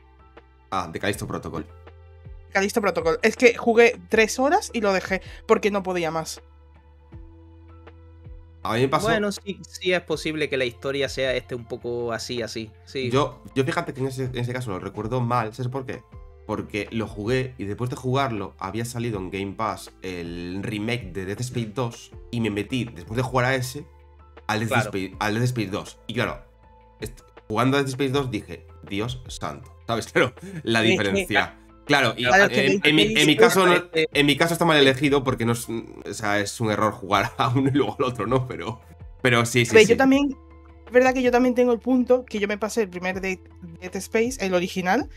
De Callisto Protocol. Callisto Protocol. Es que jugué 3 horas y lo dejé porque no podía más. A mí me pasó. Bueno, sí es posible que la historia sea un poco así. Sí. Yo fíjate que en ese caso lo recuerdo mal. ¿Sabes por qué? Porque lo jugué y después de jugarlo había salido en Game Pass el remake de Dead Space 2 y me metí, después de jugar a ese, al Dead Space 2. Y claro, jugando a Dead Space 2 dije, Dios santo. ¿Sabes? Claro, la diferencia. Claro, y Claro, en mi caso está mal elegido porque no es, o sea, es un error jugar a uno y luego al otro, ¿no? Pero sí. Yo también, es verdad que yo también tengo el punto que yo me pasé el primer Dead Space, el original,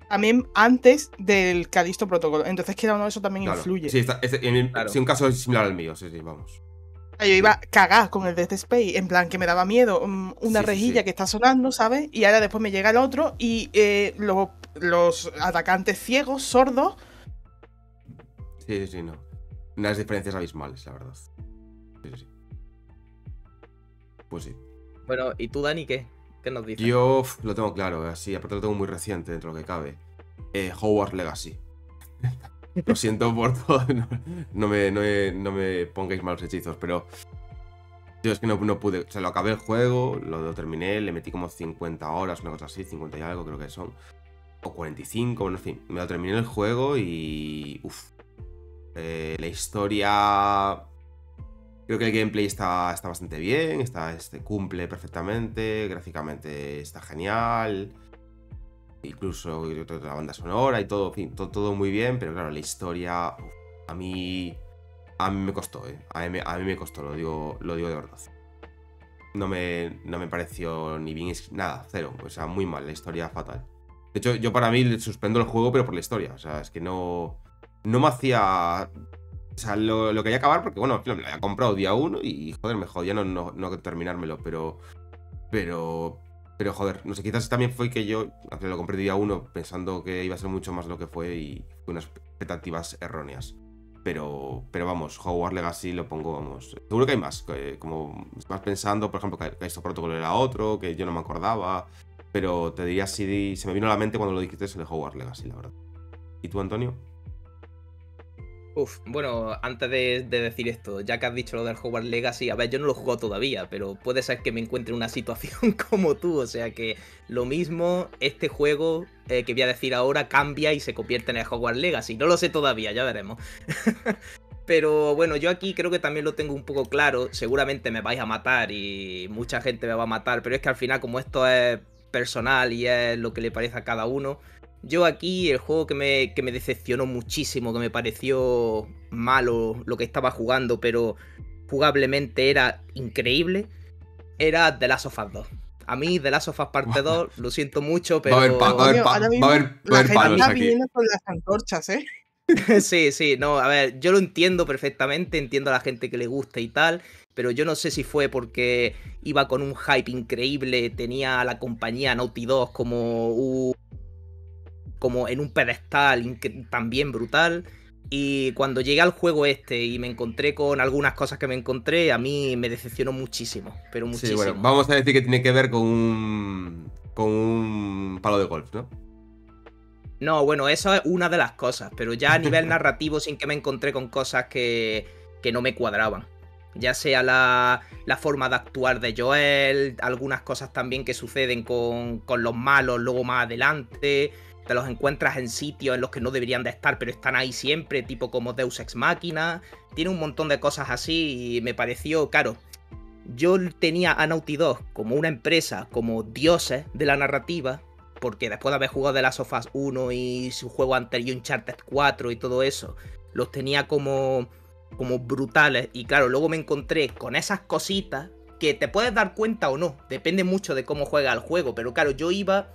también antes del Callisto Protocol. Entonces, que era uno de eso también influye. Sí, Claro. sí, un caso similar al mío, sí, vamos. Yo iba cagada con el Dead Space, en plan que me daba miedo una rejilla que está sonando, ¿sabes? Y ahora después me llega el otro y los atacantes ciegos, sordos. Sí, no. Unas diferencias abismales, la verdad. Sí. Pues sí. Bueno, ¿y tú, Dani, qué? ¿Qué nos dices? Yo lo tengo claro, así, aparte lo tengo muy reciente dentro de lo que cabe. Hogwarts Legacy. Lo siento por todo, no me pongáis malos hechizos, pero yo es que no pude, o sea, lo acabé el juego, lo terminé, le metí como 50 horas, una cosa así, 50 y algo creo que son, o 45, bueno, en fin, me lo terminé el juego y... la historia... Creo que el gameplay está bastante bien, cumple perfectamente, gráficamente está genial... Incluso la banda sonora y todo, en fin, todo muy bien, pero claro, la historia a mí me costó, a mí me costó, lo digo de verdad. No me pareció ni bien, nada, cero, o sea, muy mal, la historia fatal. De hecho, yo para mí suspendo el juego, pero por la historia, o sea, es que no me hacía... O sea, lo quería acabar porque, bueno, me lo había comprado día 1 y, joder, me jodía no terminármelo, pero, joder, no sé, quizás también fue que yo lo compré día 1 pensando que iba a ser mucho más de lo que fue y fue unas expectativas erróneas. Pero vamos, Hogwarts Legacy lo pongo, vamos. Seguro que hay más, como vas pensando, por ejemplo, que esto protocolo era otro, que yo no me acordaba. Pero te diría si se me vino a la mente cuando lo dijiste el de Hogwarts Legacy, la verdad. ¿Y tú, Antonio? Bueno, antes de decir esto, ya que has dicho lo del Hogwarts Legacy, a ver, yo no lo he jugado todavía, pero puede ser que me encuentre en una situación como tú, o sea que lo mismo, este juego que voy a decir ahora cambia y se convierte en el Hogwarts Legacy, no lo sé todavía, ya veremos. Pero bueno, yo aquí creo que también lo tengo un poco claro, seguramente me vais a matar y mucha gente me va a matar, pero es que al final como esto es personal y es lo que le parece a cada uno... Yo aquí, el juego que me decepcionó muchísimo, que me pareció malo lo que estaba jugando, pero jugablemente era increíble, era The Last of Us 2. A mí, The Last of Us Parte 2, lo siento mucho, pero... Va a haber palos está aquí. viniendo con las antorchas, ¿eh? Sí, no, a ver, yo lo entiendo perfectamente, entiendo a la gente que le gusta y tal, pero yo no sé si fue porque iba con un hype increíble, tenía a la compañía Naughty Dog como en un pedestal también brutal. Y cuando llegué al juego y me encontré con algunas cosas que me encontré, a mí me decepcionó muchísimo, pero muchísimo. Sí, bueno, vamos a decir que tiene que ver con un palo de golf, ¿no? No, bueno, eso es una de las cosas, pero ya a nivel narrativo sí que me encontré con cosas que no me cuadraban. Ya sea la forma de actuar de Joel, algunas cosas también que suceden con los malos luego más adelante... Te los encuentras en sitios en los que no deberían de estar, pero están ahí siempre, tipo como Deus Ex Machina. Tiene un montón de cosas así y me pareció, claro, yo tenía a Naughty Dog como una empresa, como dioses de la narrativa, porque después de haber jugado The Last of Us 1 y su juego anterior Uncharted 4 y todo eso, los tenía como brutales. Y claro, luego me encontré con esas cositas que te puedes dar cuenta o no. Depende mucho de cómo juega el juego. Pero claro, yo iba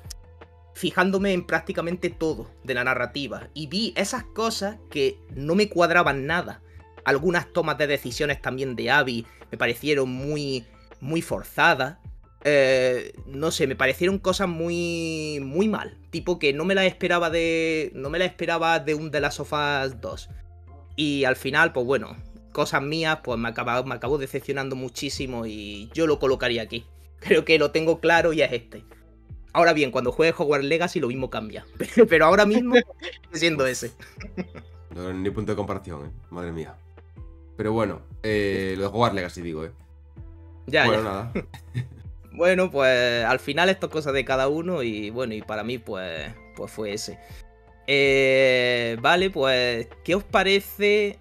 fijándome en prácticamente todo de la narrativa. Y vi esas cosas que no me cuadraban nada. Algunas tomas de decisiones también de Abby me parecieron muy forzadas. No sé, me parecieron cosas muy mal. Tipo que no me las esperaba de un The Last of Us 2. Y al final, pues bueno, cosas mías, pues me acabó decepcionando muchísimo y yo lo colocaría aquí. Creo que lo tengo claro y es este. Ahora bien, cuando juegue Hogwarts Legacy lo mismo cambia. Pero ahora mismo siendo ese. No, ni punto de comparación, madre mía. Pero bueno, lo de Hogwarts Legacy digo, Ya, bueno, ya. nada. Bueno, pues al final esto es cosa de cada uno y bueno, y para mí pues fue ese. Vale, pues, ¿qué os parece?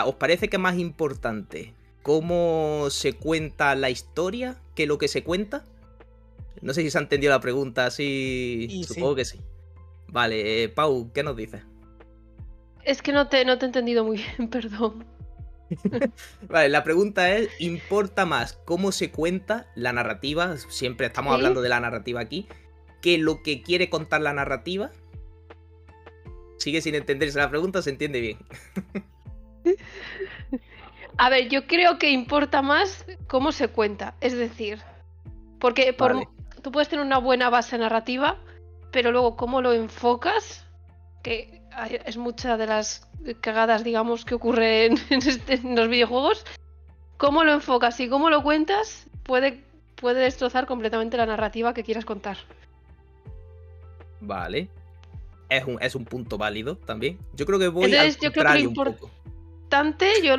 ¿Os parece que es más importante cómo se cuenta la historia que lo que se cuenta? No sé si se ha entendido la pregunta, sí. Y Supongo que sí. Vale, Pau, ¿qué nos dices? Es que no te he entendido muy bien, perdón. Vale, la pregunta es, ¿importa más cómo se cuenta la narrativa? Siempre estamos ¿Sí? hablando de la narrativa aquí. ¿Que lo que quiere contar la narrativa? Sigue sin entenderse la pregunta, ¿se entiende bien? A ver, yo creo que importa más cómo se cuenta. Es decir, porque Vale. tú puedes tener una buena base narrativa, pero luego cómo lo enfocas, que es muchas de las cagadas, digamos, que ocurren en los videojuegos, cómo lo enfocas y cómo lo cuentas puede destrozar completamente la narrativa que quieras contar. Vale. Es un punto válido también. Yo creo que voy Entonces, al yo creo que contrario un poco.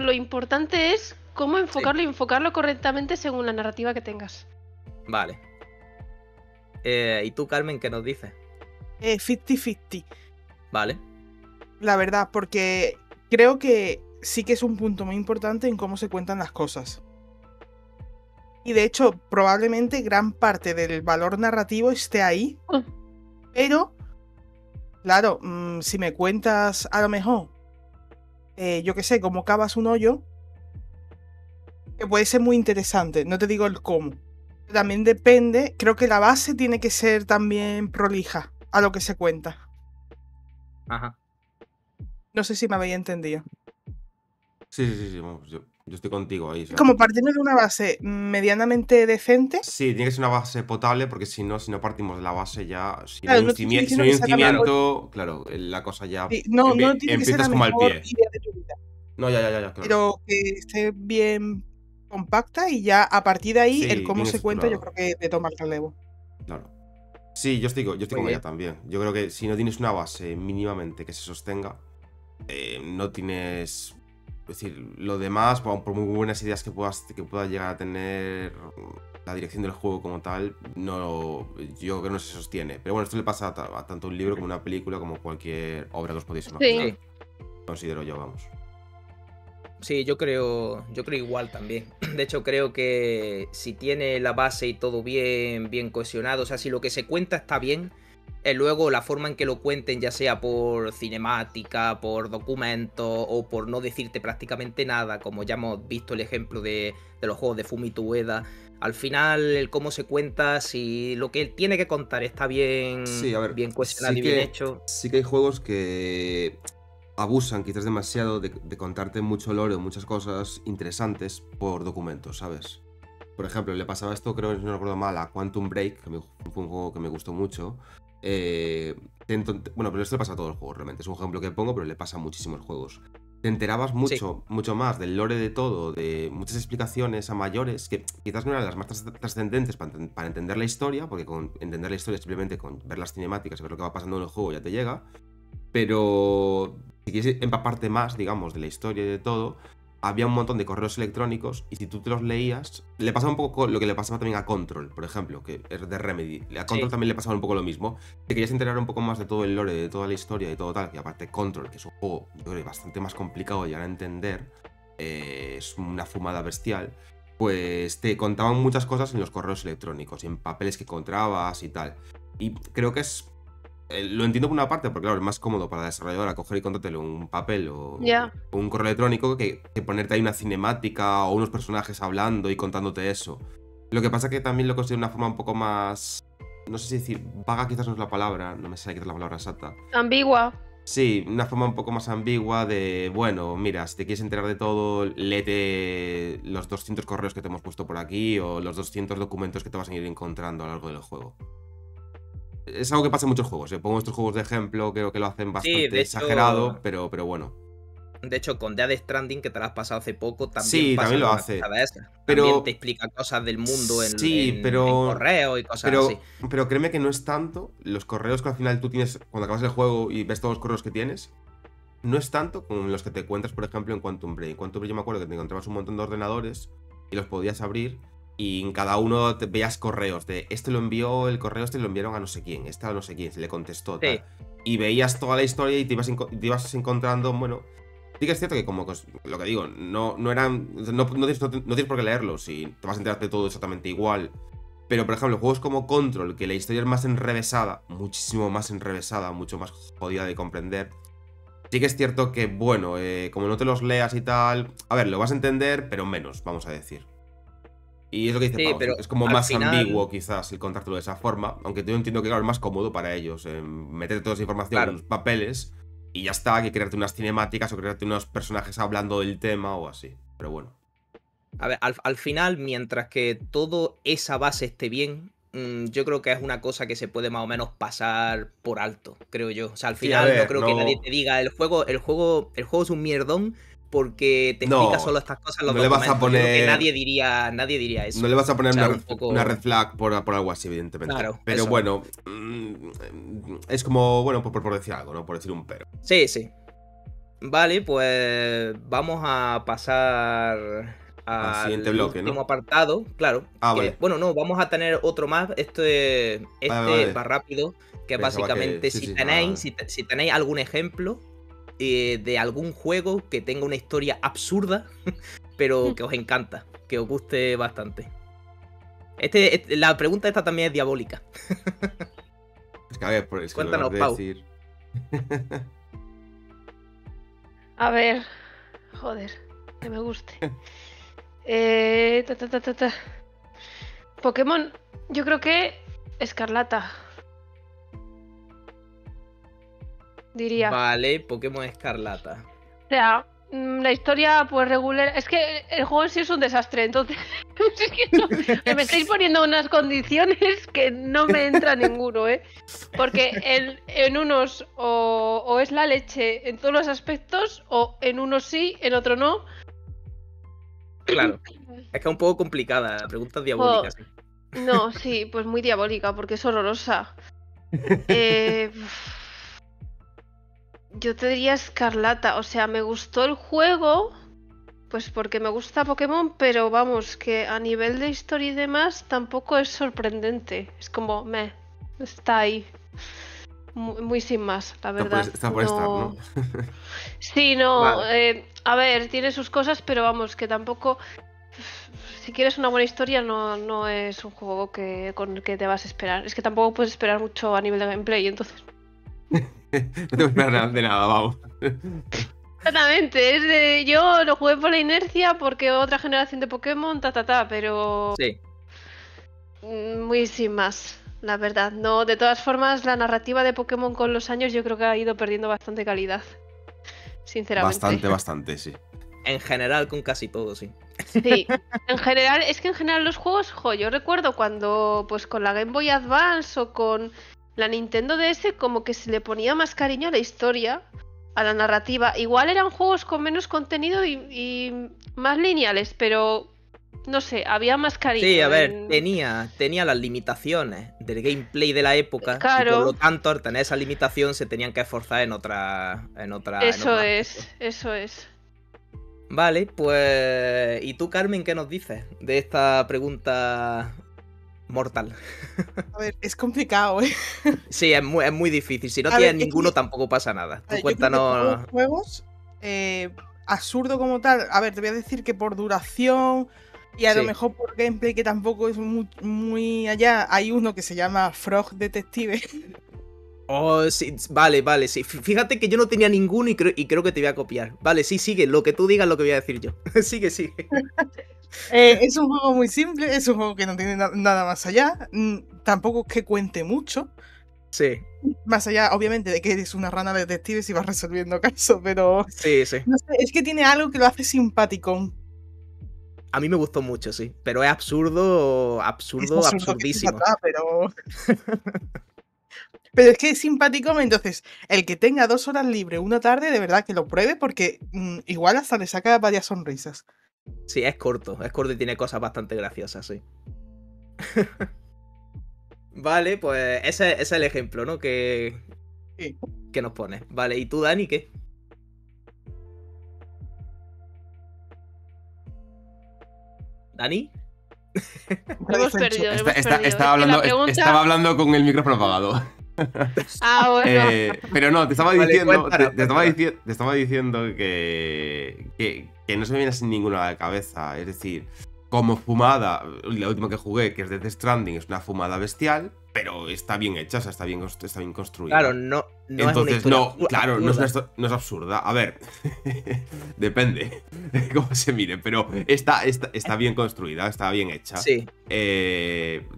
lo importante es cómo enfocarlo y enfocarlo correctamente según la narrativa que tengas. Vale. ¿Y tú, Carmen, qué nos dices? 50-50, Vale. la verdad, porque creo que sí que es un punto muy importante en cómo se cuentan las cosas. Y de hecho, probablemente gran parte del valor narrativo esté ahí. Pero, claro, si me cuentas a lo mejor, yo qué sé, cómo cavas un hoyo, que puede ser muy interesante, no te digo el cómo. También depende, creo que la base tiene que ser también prolija a lo que se cuenta. Ajá. No sé si me habéis entendido. Sí, vamos, yo estoy contigo ahí. O sea, Como partimos de una base medianamente decente. sí, tiene que ser una base potable, porque si no partimos de la base ya, si no Claro, hay un no te estoy si no diciendo hay que un sea la mejor- cimiento, claro, la cosa ya Sí, no tiene que ser la empiezas como al mejor pie. idea de tu vida, No, ya, claro. pero que esté bien compacta y ya a partir de ahí Sí, el cómo bien se cuenta yo estructurado. creo que te toma el relevo. Claro. Sí, yo estoy Muy con bien. ella también. Yo creo que si no tienes una base mínimamente que se sostenga, no tienes. Es decir, lo demás, por muy buenas ideas que pueda llegar a tener la dirección del juego como tal, yo creo que no se sostiene. Pero bueno, esto le pasa a tanto un libro como una película, como cualquier obra que os podéis imaginar. Sí. Considero yo, vamos. Sí, yo creo igual también. De hecho, creo que si tiene la base y todo bien cohesionado, o sea, si lo que se cuenta está bien, luego la forma en que lo cuenten, ya sea por cinemática, por documento o por no decirte prácticamente nada, como ya hemos visto el ejemplo de los juegos de Fumito Ueda, al final el cómo se cuenta, si lo que él tiene que contar está bien, Sí, a ver, bien cohesionado sí y bien que- hecho. Sí que hay juegos que abusan quizás demasiado de contarte mucho lore o muchas cosas interesantes por documentos, ¿sabes? Por ejemplo, le pasaba esto, creo que no recuerdo mal, a Quantum Break, que fue un juego que me gustó mucho. Bueno, pero esto le pasa a todos los juegos, realmente. Es un ejemplo que pongo, pero le pasa a muchísimos juegos. Te enterabas mucho más del lore de todo, de muchas explicaciones a mayores, que quizás no eran las más trascendentes para entender la historia, porque con entender la historia simplemente con ver las cinemáticas y ver lo que va pasando en el juego ya te llega. Pero si quieres empaparte más, digamos, de la historia y de todo, había un montón de correos electrónicos y si tú te los leías, le pasaba un poco lo que le pasaba también a Control, por ejemplo, que es de Remedy. A Control también le pasaba un poco lo mismo. Te querías enterar un poco más de todo el lore, de toda la historia y todo tal, y aparte Control, que es un juego, yo creo, bastante más complicado de llegar a entender, es una fumada bestial, pues te contaban muchas cosas en los correos electrónicos y en papeles que encontrabas y tal. Y creo que es lo entiendo por una parte, porque claro, es más cómodo para la desarrolladora coger y contártelo un papel o Ya. un correo electrónico que ponerte ahí una cinemática o unos personajes hablando y contándote eso. Lo que pasa es que también lo considero una forma un poco más... No sé si decir vaga, quizás no es la palabra, no me sale quitar la palabra exacta. Ambigua. Sí, una forma un poco más ambigua de, bueno, mira, si te quieres enterar de todo, léete los 200 correos que te hemos puesto por aquí o los 200 documentos que te vas a ir encontrando a lo largo del juego. Es algo que pasa en muchos juegos. Pongo estos juegos de ejemplo, creo que lo hacen bastante de hecho, exagerado, pero bueno. De hecho, con Death Stranding, que te la has pasado hace poco, también Sí, pasa también lo alguna hace. cosa de esas. Pero... También te explica cosas del mundo en pero... correo y cosas así. Pero créeme que no es tanto los correos que al final tú tienes cuando acabas el juego y ves todos los correos que tienes. No es tanto como los que te encuentras, por ejemplo, en Quantum Break. En Quantum Break yo me acuerdo que te encontrabas un montón de ordenadores y los podías abrir y en cada uno te veías correos de este lo envió, el correo este lo enviaron a no sé quién, este a no sé quién, se le contestó, tal. Sí. Y veías toda la historia y te ibas encontrando, bueno... Sí que es cierto que como lo que digo, no tienes por qué leerlo, si te vas a enterar de todo exactamente igual. Pero, por ejemplo, juegos como Control, que la historia es más enrevesada, muchísimo más enrevesada, mucho más jodida de comprender. Sí que es cierto que, bueno, como no te los leas y tal... A ver, lo vas a entender, pero menos, vamos a decir. Y es lo que dice Sí, Pau, pero es como al más final- ambiguo quizás el contártelo de esa forma. Aunque yo entiendo que, claro, es más cómodo para ellos meter toda esa información Claro. en los papeles y ya está, que crearte unas cinemáticas o crearte unos personajes hablando del tema o así. Pero bueno. A ver, al final, mientras que toda esa base esté bien, yo creo que es una cosa que se puede más o menos pasar por alto, creo yo. O sea, al Sí, a final no ver, creo que nadie te diga el juego es un mierdón porque te No, explica solo estas cosas en los no le vas a documentos. Yo creo que poner- nadie diría eso. No le vas a poner O sea, una, un poco- una red flag por algo así, evidentemente. Claro, pero eso. bueno, es como, bueno, por decir algo, ¿no? Por decir un pero. Sí, sí. Vale, pues vamos a pasar al siguiente bloque, último ¿no? apartado, claro. Vale. Bueno, no, vamos a tener otro más. Este Vale. va rápido, que Pensaba básicamente que- sí, sí, vale. si tenéis algún ejemplo de algún juego que tenga una historia absurda, pero que os encanta, que os guste bastante. La pregunta esta también es diabólica. Es que a ver, es que lo Cuéntanos, acabas de Pau. decir. A ver. Joder, que me guste. Pokémon, yo creo que Escarlata. Diría. Vale, Pokémon Escarlata. O sea, la historia pues regular. Es que el juego en sí es un desastre, entonces. Es que no, me estáis poniendo unas condiciones que no me entra ninguno, ¿eh? Porque en unos o es la leche en todos los aspectos, o en unos sí, en otro no. Claro. Es que es un poco complicada, la pregunta es diabólica. Sí. No, sí, pues muy diabólica, porque es horrorosa. Yo te diría Escarlata, o sea, me gustó el juego, pues porque me gusta Pokémon, pero vamos, que a nivel de historia y demás tampoco es sorprendente. Es como, está ahí. Muy sin más, la verdad. Está por estar, ¿no? Sí, no, Vale. a ver, tiene sus cosas, pero vamos, que tampoco... Si quieres una buena historia, no es un juego con el que te vas a esperar. Es que tampoco puedes esperar mucho a nivel de gameplay, entonces... No tengo que esperar de nada, vamos. Exactamente, es de... Yo lo jugué por la inercia porque otra generación de Pokémon, pero... Sí. Muy sin más, la verdad. No, de todas formas, la narrativa de Pokémon con los años yo creo que ha ido perdiendo bastante calidad. Sinceramente. Bastante, sí. En general, con casi todo, sí. Sí, en general, es que en general los juegos, yo recuerdo cuando, pues con la Game Boy Advance o con la Nintendo DS, como que se le ponía más cariño a la historia, a la narrativa. Igual eran juegos con menos contenido y más lineales, pero no sé, había más cariño. Sí, a ver, tenía las limitaciones del gameplay de la época. Claro. Y por lo tanto, al tener esa limitación, se tenían que esforzar en otra. Eso es. Vale, pues. ¿Y tú, Carmen, qué nos dices de esta pregunta mortal? A ver, es complicado, ¿eh? Sí, es muy difícil. Si no A tienes ver, es ninguno, que- tampoco pasa nada. Tú Yo creo que todos cuéntanos. los juegos, absurdo como tal. A ver, te voy a decir que por duración y a lo Sí. mejor por gameplay, que tampoco es muy allá, hay uno que se llama Frog Detective. Oh, sí, vale, sí. Fíjate que yo no tenía ninguno y creo que te voy a copiar. Vale, sí, sigue. Lo que tú digas lo que voy a decir yo. Sigue. Es un juego muy simple, es un juego que no tiene nada más allá. Tampoco es que cuente mucho. Sí. Más allá, obviamente, de que eres una rana de detectives y vas resolviendo casos, pero. Sí. No sé, es que tiene algo que lo hace simpaticón. A mí me gustó mucho, sí. Pero es absurdo, Es absurdo, absurdo que esté absurdísimo. atrás, pero. Pero es que es simpático, entonces, el que tenga 2 horas libre una tarde, de verdad que lo pruebe, porque igual hasta le saca varias sonrisas. Sí, es corto y tiene cosas bastante graciosas, sí. Vale, pues ese es el ejemplo, ¿no? Sí. Que nos pone. Vale, ¿y tú, Dani, qué? ¿Dani? Lo hemos perdido. Estaba hablando con el micrófono apagado. Ah, bueno. Pero no, te estaba Vale, diciendo, cuéntanos. te estaba diciendo que no se me viene así ninguna a la cabeza. Es decir, como fumada, la última que jugué, que es Death Stranding, es una fumada bestial, pero está bien hecha, o sea, está bien construida. Claro, no Entonces, es una historia claro, absurda. no es absurda. A ver, depende cómo se mire, pero está bien construida, está bien hecha. Sí.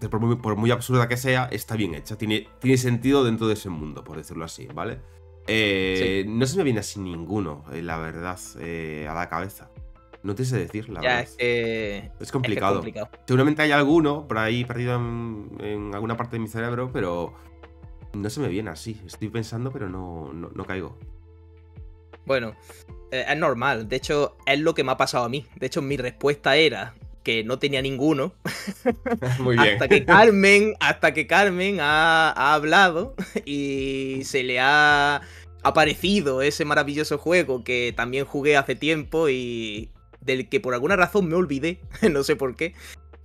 Por muy absurda que sea, está bien hecha. Tiene sentido dentro de ese mundo, por decirlo así, ¿vale? Sí. No se me viene así ninguno, la verdad, a la cabeza. No te sé decir, la verdad. Es complicado. Seguramente hay alguno por ahí perdido en alguna parte de mi cerebro, pero no se me viene así. Estoy pensando, pero no caigo. Bueno, es normal. De hecho, es lo que me ha pasado a mí. De hecho, mi respuesta era que no tenía ninguno. Muy bien. Hasta que Carmen ha hablado y se le ha aparecido ese maravilloso juego que también jugué hace tiempo y del que por alguna razón me olvidé. No sé por qué.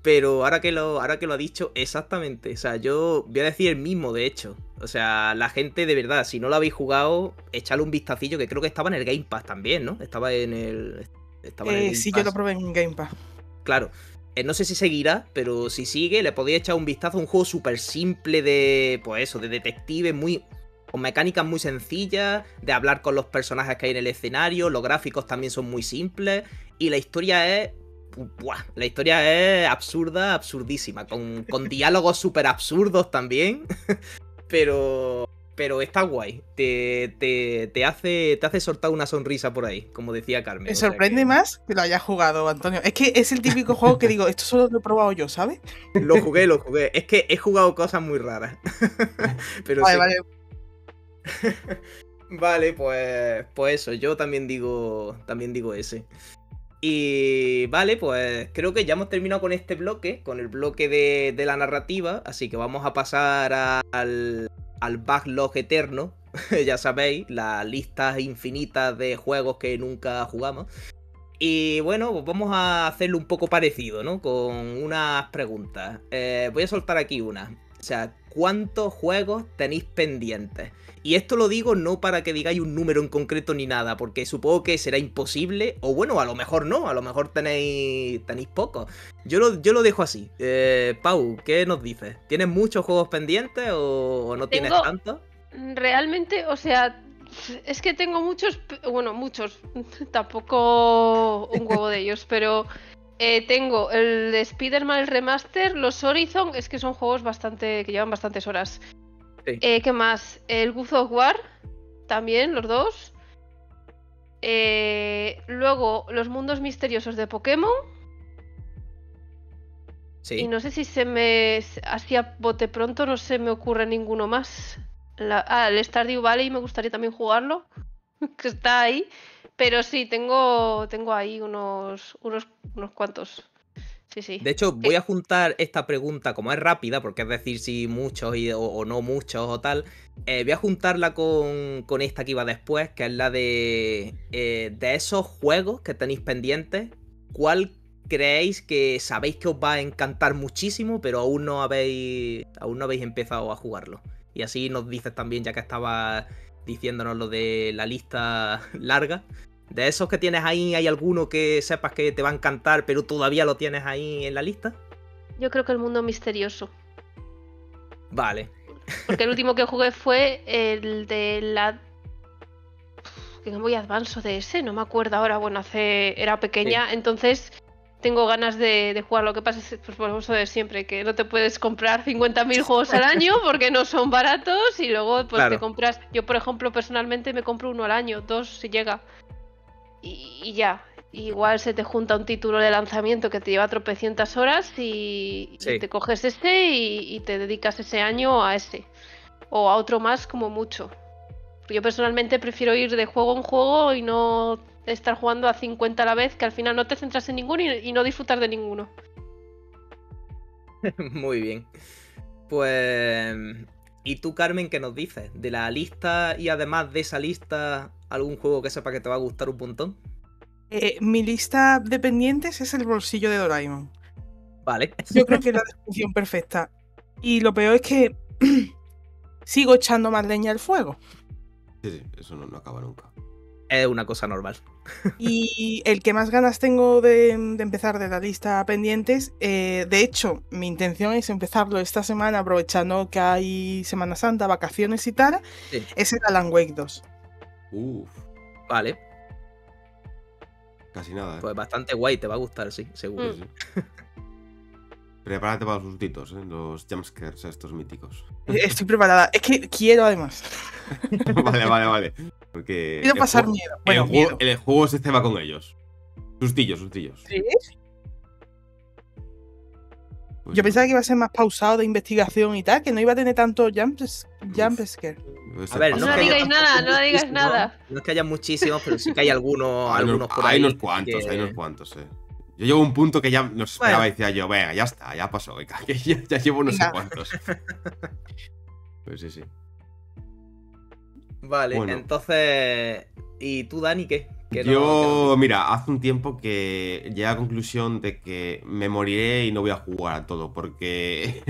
Pero ahora que lo ha dicho, exactamente. O sea, yo voy a decir el mismo, de hecho. O sea, la gente, de verdad, si no lo habéis jugado, echadle un vistacillo, que creo que estaba en el Game Pass también, ¿no? Estaba en el Game Sí, Pass. yo lo probé en Game Pass. Claro. No sé si seguirá, pero si sigue, le podéis echar un vistazo a un juego súper simple de, pues eso, de detective, con mecánicas muy sencillas, de hablar con los personajes que hay en el escenario, los gráficos también son muy simples, y la historia es... ¡Buah! La historia es absurda, absurdísima, con diálogos súper absurdos también, pero está guay, te hace soltar una sonrisa por ahí, como decía Carmen. Me sorprende más que lo hayas jugado, Antonio. Es que es el típico juego que digo, esto solo lo he probado yo, ¿sabes? Lo jugué. Es que he jugado cosas muy raras. Pero vale, sí. vale. Vale, pues eso, yo también digo ese. Y vale, pues creo que ya hemos terminado con este bloque, con el bloque de la narrativa, así que vamos a pasar al backlog eterno, ya sabéis, las listas infinitas de juegos que nunca jugamos. Y bueno, pues vamos a hacerlo un poco parecido, ¿no? Con unas preguntas. Voy a soltar aquí una. O sea, ¿cuántos juegos tenéis pendientes? Y esto lo digo no para que digáis un número en concreto ni nada, porque supongo que será imposible, o bueno, a lo mejor no, a lo mejor tenéis pocos. Yo lo dejo así. Pau, ¿qué nos dices? ¿Tienes muchos juegos pendientes o no tienes tantos? Realmente, o sea, es que tengo muchos, bueno, muchos, tampoco un huevo de ellos, pero tengo el de Spider-Man, el remaster, los Horizon, es que son juegos que llevan bastantes horas. Sí. ¿Qué más? El God of War, también, los dos. Luego, los mundos misteriosos de Pokémon. Sí. Y no sé si así a bote pronto no se me ocurre ninguno más. El Stardew Valley me gustaría también jugarlo, que está ahí. Pero sí, tengo ahí unos cuantos. Sí. De hecho, voy a juntar esta pregunta, como es rápida, porque es decir si muchos o no muchos o tal, voy a juntarla con esta que iba después, que es la de esos juegos que tenéis pendientes, ¿cuál creéis que sabéis que os va a encantar muchísimo, pero aún no habéis empezado a jugarlo? Y así nos dices también, ya que estabas diciéndonos lo de la lista larga. ¿De esos que tienes ahí, hay alguno que sepas que te va a encantar, pero todavía lo tienes ahí en la lista? Yo creo que el mundo misterioso. Vale. Porque el último que jugué fue el de la Game Boy Advance o DS, no me acuerdo ahora. Bueno, era pequeña, entonces tengo ganas de jugar. Lo que pasa es pues, por eso de siempre, que no te puedes comprar 50.000 juegos al año porque no son baratos y luego pues te compras... Yo, por ejemplo, personalmente me compro uno al año, 2 si llega. Y ya. Igual se te junta un título de lanzamiento que te lleva tropecientas horas y te coges y te dedicas ese año a ese. O a otro más como mucho. Yo personalmente prefiero ir de juego en juego y no estar jugando a 50 a la vez, que al final no te centras en ninguno y no disfrutar de ninguno. Muy bien. Pues... ¿Y tú, Carmen, qué nos dices? ¿De la lista y además de esa lista, algún juego que sepa que te va a gustar un montón? Mi lista de pendientes es el bolsillo de Doraemon. Vale. Yo creo que es la descripción perfecta. Y lo peor es que sigo echando más leña al fuego. Sí, eso no acaba nunca. Es una cosa normal. Y el que más ganas tengo de empezar de la lista pendientes, de hecho, mi intención es empezarlo esta semana, aprovechando que hay Semana Santa, vacaciones y tal, es el Alan Wake 2. Vale. Casi nada, Pues bastante guay, te va a gustar, sí, seguro. Sí. Prepárate para los sustitos, los jumpscares estos míticos. Estoy preparada, es que quiero además. Vale. Porque quiero pasar miedo. Bueno, el juego se ceba con ellos. Sustillos. ¿Sí? Pues yo pensaba que iba a ser más pausado de investigación y tal, que no iba a tener tanto jumpscare. A ver, no digáis nada. No es que haya muchísimos, pero sí que hay algunos por ahí. Hay unos cuantos. Yo llevo a un punto que ya no esperaba y decía yo, venga, ya está, ya pasó, que ya llevo no sé cuántos. Pues sí. Vale, bueno. Entonces... ¿Y tú, Dani, qué? Mira, hace un tiempo que llegué a la conclusión de que me moriré y no voy a jugar a todo, porque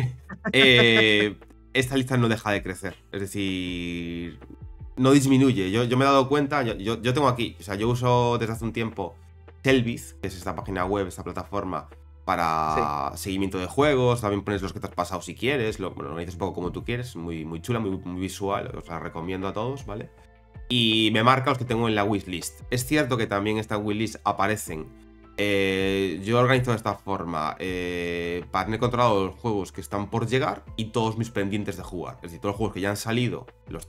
esta lista no deja de crecer. Es decir, no disminuye. Yo me he dado cuenta, yo tengo aquí, o sea, yo uso desde hace un tiempo Helviz, que es esta página web, esta plataforma para seguimiento de juegos. También pones los que te has pasado si quieres, lo organizas un poco como tú quieres, muy chula, muy visual, os la recomiendo a todos, ¿vale? Y me marca los que tengo en la wishlist. Es cierto que también en esta wishlist aparecen. Yo organizo de esta forma para tener controlado los juegos que están por llegar y todos mis pendientes de jugar. Es decir, todos los juegos que ya han salido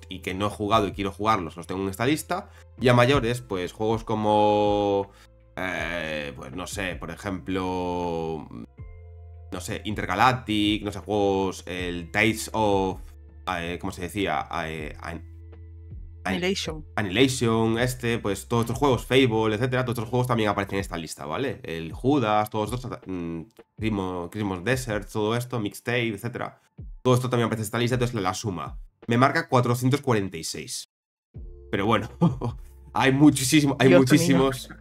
y que no he jugado y quiero jugarlos, los tengo en esta lista. Y a mayores, pues juegos como... pues no sé, por ejemplo... No sé, Intergalactic, no sé, juegos... El Tales of... ¿cómo se decía? Annihilation, pues todos estos juegos, Fable, etcétera, todos estos juegos también aparecen en esta lista, ¿vale? El Judas, todos estos, Christmas Desert, todo esto, Mixtape, etcétera. Todo esto también aparece en esta lista, entonces la suma me marca 446. Pero bueno, hay muchísimos.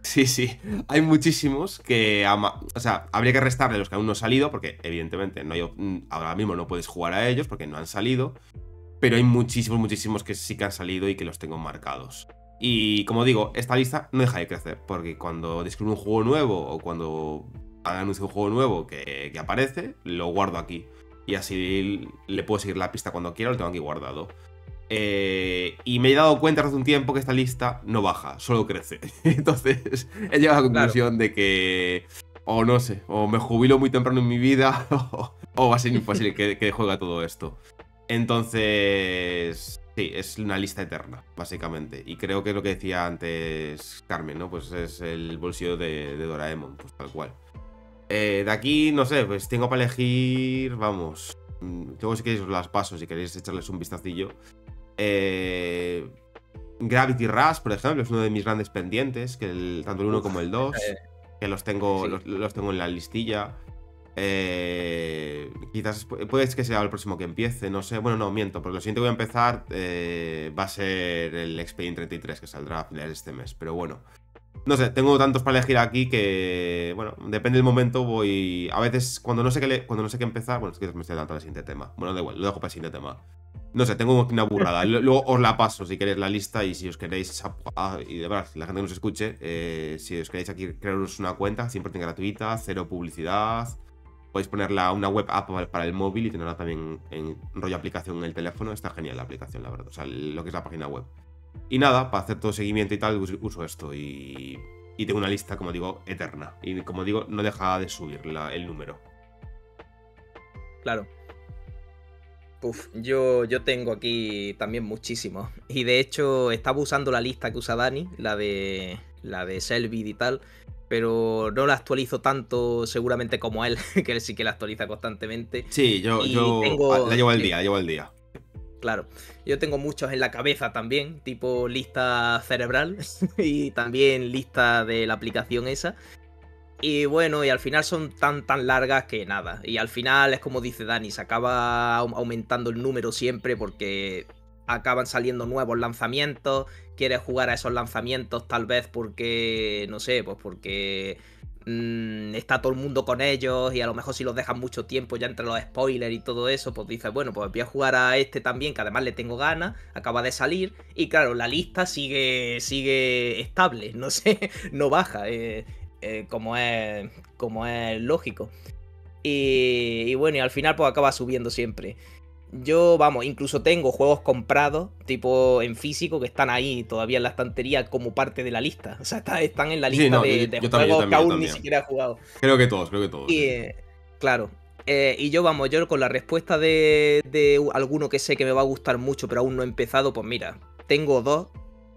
Sí, hay muchísimos que, o sea, habría que restarle los que aún no han salido, porque evidentemente ahora mismo no puedes jugar a ellos porque no han salido. Pero hay muchísimos que sí que han salido y que los tengo marcados. Y como digo, esta lista no deja de crecer, porque cuando descubro un juego nuevo o cuando anuncio un juego nuevo que aparece, lo guardo aquí. Y así le puedo seguir la pista cuando quiera, lo tengo aquí guardado. Y me he dado cuenta hace un tiempo que esta lista no baja, solo crece. Entonces he llegado a la conclusión de que... O no sé, o me jubilo muy temprano en mi vida o va a ser imposible que juegue a todo esto. Entonces, sí, es una lista eterna, básicamente. Y creo que es lo que decía antes Carmen, ¿no? Pues es el bolsillo de Doraemon, pues tal cual. De aquí, no sé, pues tengo para elegir, vamos. Luego si queréis os las paso, si queréis echarles un vistacillo. Gravity Rush, por ejemplo, es uno de mis grandes pendientes, que tanto el 1 como el 2, que los tengo en la listilla. Quizás puede que sea el próximo que empiece, no sé. Bueno, no, miento, porque lo siguiente que voy a empezar va a ser el Expedition 33, que saldrá a finales de este mes. Pero bueno, no sé, tengo tantos para elegir aquí que, bueno, depende del momento. Voy. A veces, cuando no sé qué empezar. Bueno, es que me estoy dando al siguiente tema. Bueno, da igual, lo dejo para el siguiente tema. No sé, tengo una burrada. Luego os la paso si queréis la lista. Y si os queréis, y de verdad, la gente que nos escuche, si os queréis aquí crearos una cuenta 100% gratuita, cero publicidad. podéis ponerla una web app para el móvil y tenerla también en rollo aplicación en el teléfono. Está genial la aplicación, la verdad. O sea, lo que es la página web. Y nada, para hacer todo seguimiento y tal, uso esto. Y tengo una lista, como digo, eterna. Y como digo, no deja de subir el número. Claro. Uf, yo tengo aquí también muchísimos. Y de hecho, estaba usando la lista que usa Dani, la de Selbit y tal. Pero no la actualizo tanto seguramente como él, que él sí que la actualiza constantemente. Sí, yo la llevo al día, Claro, yo tengo muchos en la cabeza también, tipo lista cerebral y también lista de la aplicación esa. Y bueno, y al final son tan largas que nada. Y al final es como dice Dani, se acaba aumentando el número siempre porque acaban saliendo nuevos lanzamientos. Quieres jugar a esos lanzamientos tal vez porque, no sé, pues porque está todo el mundo con ellos y a lo mejor si los dejan mucho tiempo ya entre los spoilers y todo eso, pues dices, bueno, pues voy a jugar a este también, que además le tengo ganas, acaba de salir y claro, la lista sigue estable, no sé, no baja, como es lógico. Y bueno, y al final pues acaba subiendo siempre. Yo, vamos, incluso tengo juegos comprados, tipo en físico, que están ahí todavía en la estantería como parte de la lista. O sea, están en la lista de juegos que aún ni siquiera he jugado. Creo que todos. Y, claro. Y yo, vamos, yo con la respuesta de alguno que sé que me va a gustar mucho, pero aún no he empezado, pues mira, tengo dos.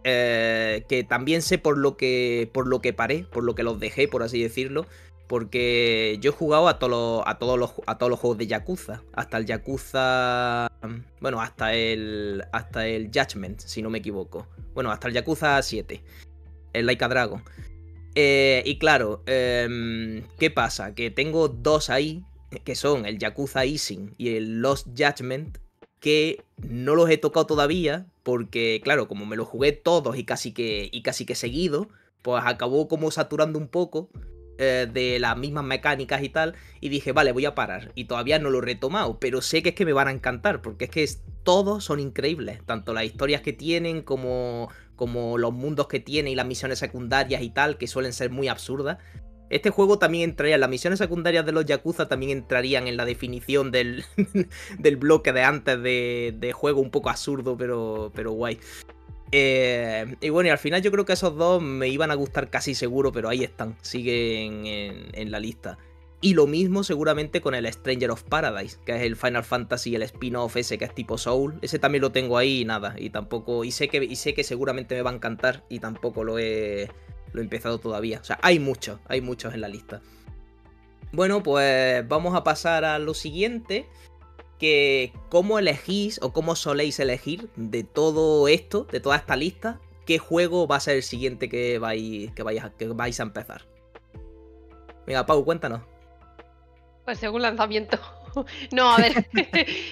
Que también sé por lo que paré, por lo que los dejé, por así decirlo. Porque yo he jugado a todos los juegos de Yakuza. Hasta el Yakuza. Bueno, hasta el Judgment, si no me equivoco. Bueno, hasta el Yakuza 7. El Like a Dragon. Y claro, ¿qué pasa? Que tengo dos ahí, que son el Yakuza Ising y el Lost Judgment, que no los he tocado todavía, porque claro, como me los jugué todos y casi que seguido, pues acabó como saturando un poco de las mismas mecánicas y tal, y dije, vale, voy a parar, y todavía no lo he retomado, pero sé que es que me van a encantar, porque es que todos son increíbles, tanto las historias que tienen como los mundos que tiene y las misiones secundarias y tal, que suelen ser muy absurdas. Este juego también entraría, las misiones secundarias de los Yakuza también entrarían en la definición del bloque de antes de juego un poco absurdo, pero guay. Y bueno, y al final yo creo que esos dos me iban a gustar casi seguro, pero ahí están, siguen en la lista. Y lo mismo seguramente con el Stranger of Paradise, que es el Final Fantasy, el spin-off ese que es tipo Soul. Ese también lo tengo ahí y nada, y tampoco, y sé que seguramente me va a encantar y tampoco lo he empezado todavía. O sea, hay muchos en la lista. Bueno, pues vamos a pasar a lo siguiente. Que cómo elegís o cómo soléis elegir de todo esto, de toda esta lista, qué juego va a ser el siguiente que vais a empezar. Venga, Pau, cuéntanos. Pues según lanzamiento. No, a ver,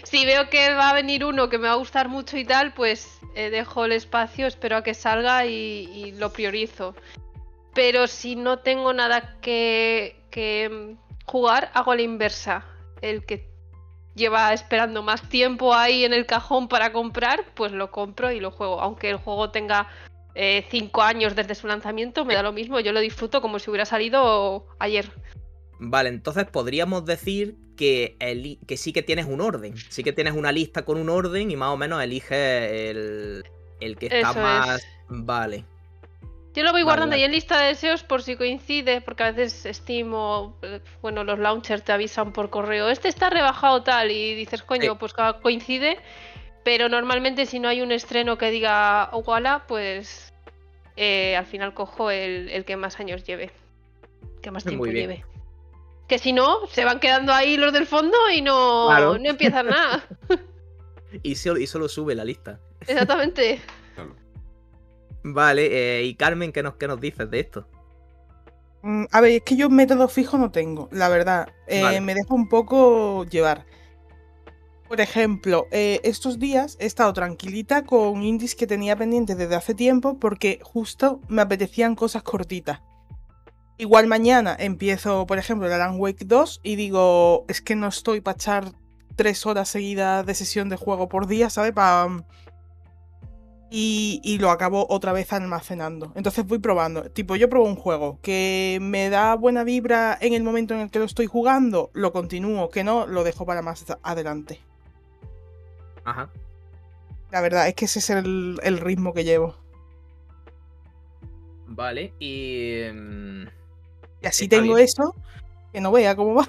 si veo que va a venir uno que me va a gustar mucho y tal, pues dejo el espacio, espero a que salga y lo priorizo. Pero si no tengo nada que jugar, hago la inversa. El que lleva esperando más tiempo ahí en el cajón para comprar, pues lo compro y lo juego. Aunque el juego tenga 5 años desde su lanzamiento, me da lo mismo, yo lo disfruto como si hubiera salido ayer. Vale, entonces podríamos decir que sí que tienes un orden, sí que tienes una lista con un orden y más o menos eliges el que está Eso más... es. Vale. Yo lo voy guardando Vale. ahí en lista de deseos por si coincide, porque a veces Steam o bueno, los launchers te avisan por correo, este está rebajado tal, y dices, coño, Sí. pues coincide, pero normalmente si no hay un estreno que diga Iguala, pues al final cojo el que más años lleve, que más tiempo Muy bien. lleve. Que si no, se van quedando ahí los del fondo y no, Claro. no empiezan nada. Y solo sube la lista. Exactamente. Claro. Vale, y Carmen, ¿qué nos dices de esto? A ver, es que yo método fijo no tengo, la verdad. Vale. Me dejo un poco llevar. Por ejemplo, estos días he estado tranquilita con indies que tenía pendientes desde hace tiempo porque justo me apetecían cosas cortitas. Igual mañana empiezo, por ejemplo, el Alan Wake 2 y digo, es que no estoy para echar 3 horas seguidas de sesión de juego por día, ¿sabes? y lo acabo otra vez almacenando. Entonces voy probando. Tipo, yo pruebo un juego que me da buena vibra en el momento en el que lo estoy jugando, lo continúo, que no, lo dejo para más adelante. Ajá. La verdad es que ese es el ritmo que llevo. Vale, y... Y así está tengo bien. eso, que no vea cómo va.